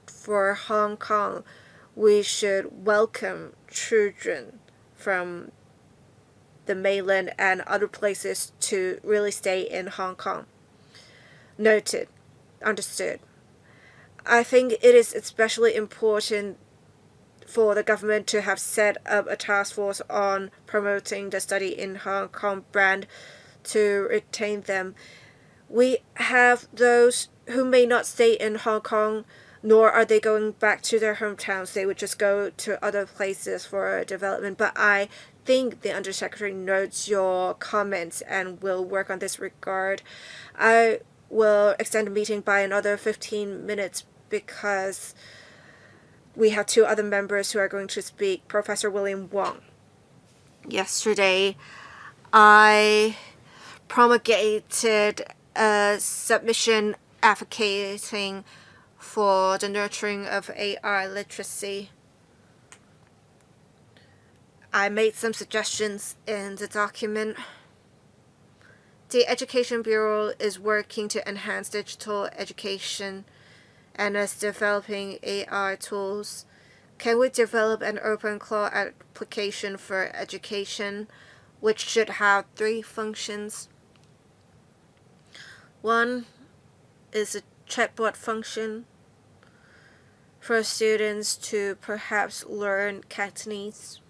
for Hong Kong, we should welcome children from the mainland and other places to really stay in Hong Kong. Noted. Understood. I think it is especially important for the government to have set up a task force on promoting the study in Hong Kong brand to retain them. We have those who may not stay in Hong Kong, nor are they going back to their hometowns. They would just go to other places for development. But I think the Undersecretary notes your comments and will work on this regard. I will extend the meeting by another 15 minutes because we have 2 other members who are going to speak. Professor William Wong. Yesterday, I promulgated a submission advocating for the nurturing of AI literacy. I made some suggestions in the document. The Education Bureau is working to enhance digital education and is developing AI tools. Can we develop an open cloud application for education, which should have 3 functions? One is a chatbot function for students to perhaps learn Cantonese.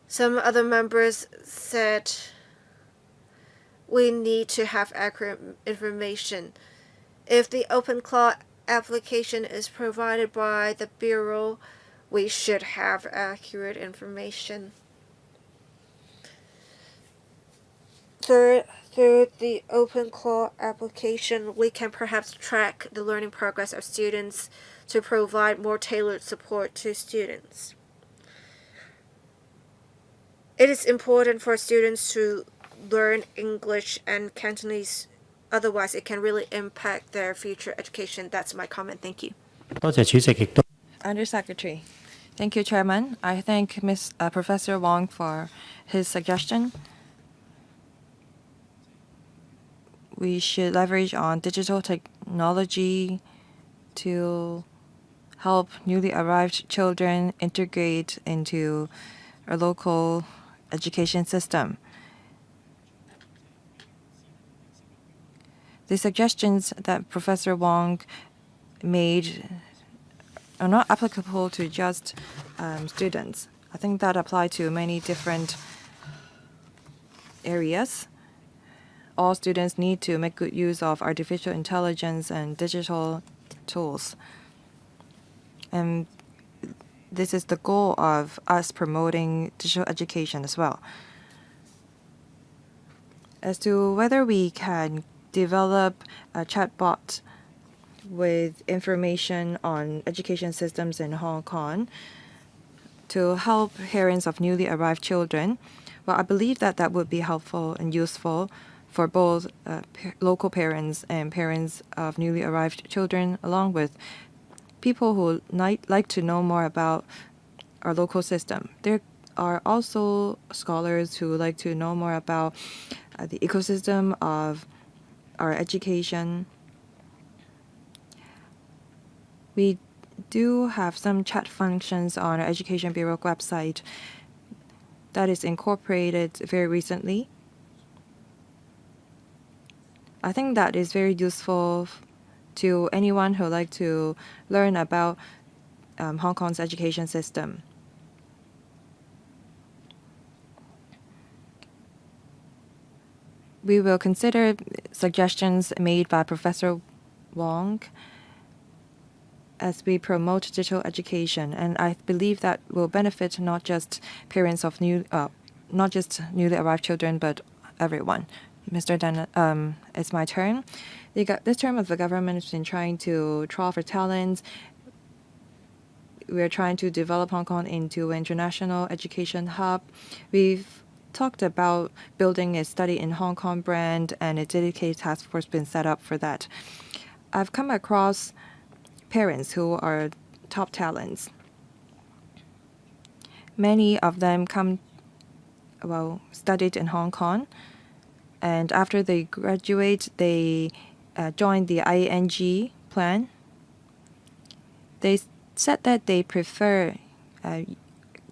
Some other members said we need to have accurate information. If the open cloud application is provided by the Bureau, we should have accurate information. Third, through the open cloud application, we can perhaps track the learning progress of students to provide more tailored support to students. It is important for students to learn English and Cantonese, otherwise it can really impact their future education. That's my comment. Thank you. 多謝主席，亦都 Undersecretary, Thank you, Chairman. I thank Professor Wong for his suggestion. We should leverage on digital technology to help newly arrived children integrate into our local education system. The suggestions that Professor Wong made are not applicable to just students. I think that apply to many different areas. All students need to make good use of artificial intelligence and digital tools. And this is the goal of us promoting digital education as well. As to whether we can develop a chatbot with information on education systems in Hong Kong to help parents of newly arrived children, well, I believe that that would be helpful and useful for both local parents and parents of newly arrived children, along with people who like to know more about our local system. There are also scholars who like to know more about the ecosystem of our education. We do have some chat functions on our Education Bureau website that is incorporated very recently. I think that is very useful to anyone who like to learn about Hong Kong's education system. We will consider suggestions made by Professor Wong as we promote digital education, and I believe that will benefit not just parents of not just newly arrived children, but everyone. Mr. Dan, it's my turn. This term of the government has been trying to draw for talents. We're trying to develop Hong Kong into an international education hub. We've talked about building a study in Hong Kong brand, and a dedicated task force been set up for that. I've come across parents who are top talents. Many of them studied in Hong Kong, and after they graduate, they join the ING plan. They said that they prefer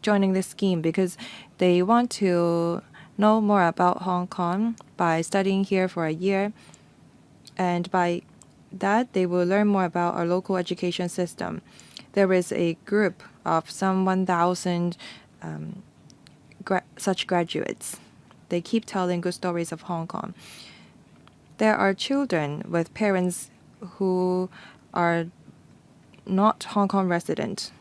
joining this scheme because they want to know more about Hong Kong by studying here for a year, and by that they will learn more about our local education system. There is a group of some 1,000 such graduates. They keep telling good stories of Hong Kong. There are children with parents who are not Hong Kong resident.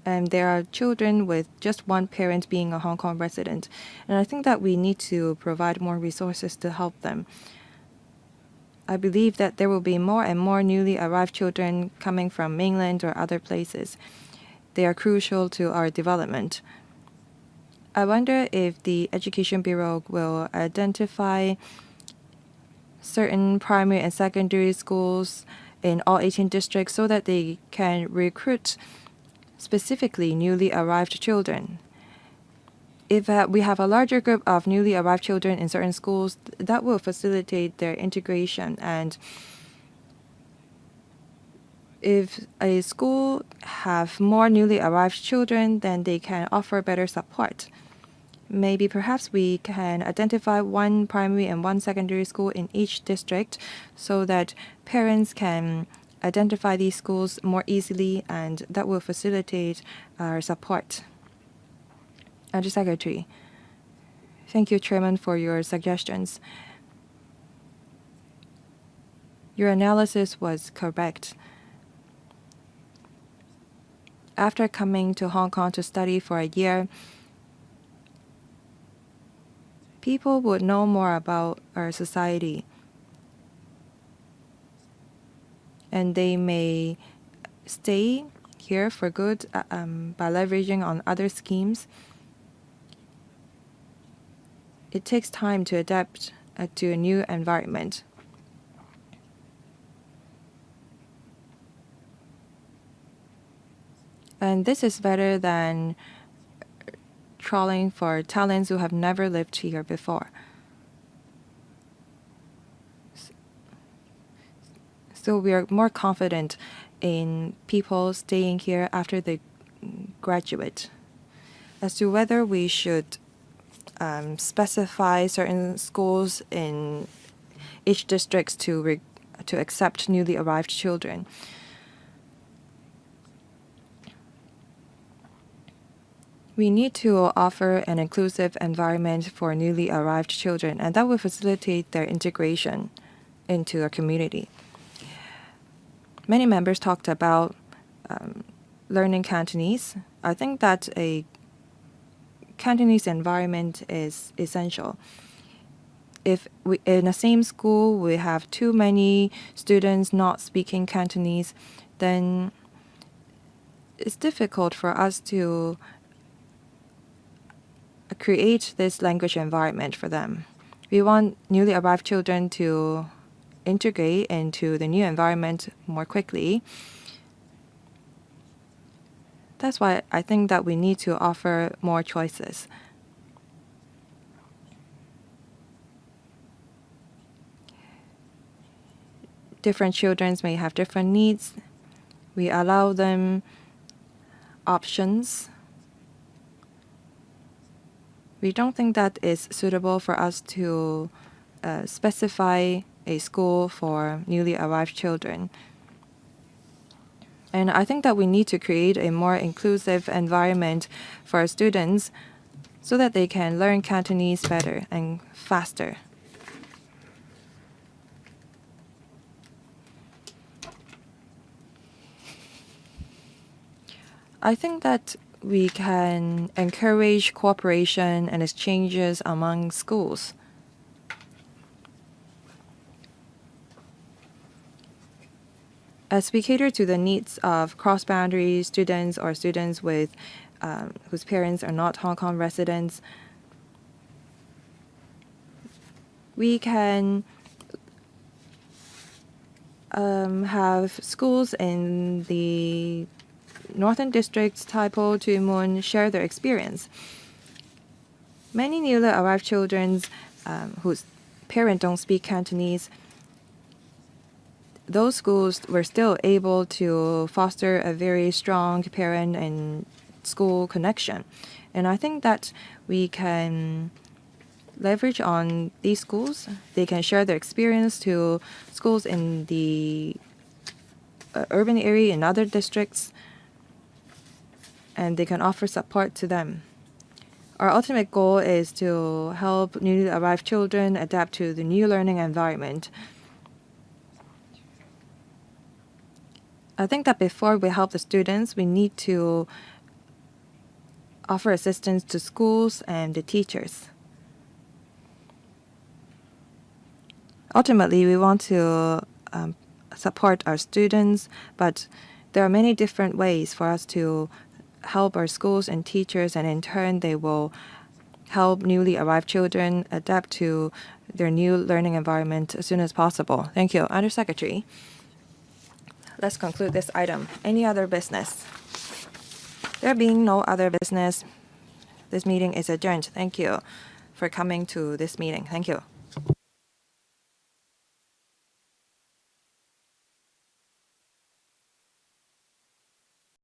And there are children with just one parent being a Hong Kong resident. And I think that we need to provide more resources to help them. I believe that there will be more and more newly arrived children coming from mainland or other places. They are crucial to our development. I wonder if the Education Bureau will identify certain primary and secondary schools in all 18 districts so that they can recruit specifically newly arrived children. If we have a larger group of newly arrived children in certain schools, that will facilitate their integration. And if a school have more newly arrived children, then they can offer better support. Maybe perhaps we can identify one primary and one secondary school in each district so that parents can identify these schools more easily, and that will facilitate our support. Undersecretary. Thank you, Chairman, for your suggestions. Your analysis was correct. After coming to Hong Kong to study for a year, people would know more about our society. And they may stay here for good by leveraging on other schemes. It takes time to adapt to a new environment. And this is better than trawling for talents who have never lived here before. So we are more confident in people staying here after they graduate. As to whether we should specify certain schools in each district to accept newly arrived children. We need to offer an inclusive environment for newly arrived children, and that will facilitate their integration into our community. Many members talked about learning Cantonese. I think that a Cantonese environment is essential. If we, in the same school we have too many students not speaking Cantonese, then it's difficult for us to create this language environment for them. We want newly arrived children to integrate into the new environment more quickly. That's why I think that we need to offer more choices. Different children may have different needs. We allow them options. We don't think that is suitable for us to specify a school for newly arrived children. And I think that we need to create a more inclusive environment for our students so that they can learn Cantonese better and faster. I think that we can encourage cooperation and exchanges among schools. As we cater to the needs of cross-boundary students or students with whose parents are not Hong Kong residents, we can have schools in the Northern Districts, Taipo, Tuen Mun share their experience. Many newly arrived children whose parents don't speak Cantonese, those schools were still able to foster a very strong parent and school connection. And I think that we can leverage on these schools. They can share their experience to schools in the urban area in other districts, and they can offer support to them. Our ultimate goal is to help newly arrived children adapt to the new learning environment. I think that before we help the students, we need to offer assistance to schools and the teachers. Ultimately, we want to support our students, but there are many different ways for us to help our schools and teachers, and in turn, they will help newly arrived children adapt to their new learning environment as soon as possible. Thank you. Under Secretary. Let's conclude this item. Any other business? There being no other business, this meeting is adjourned. Thank you for coming to this meeting. Thank you.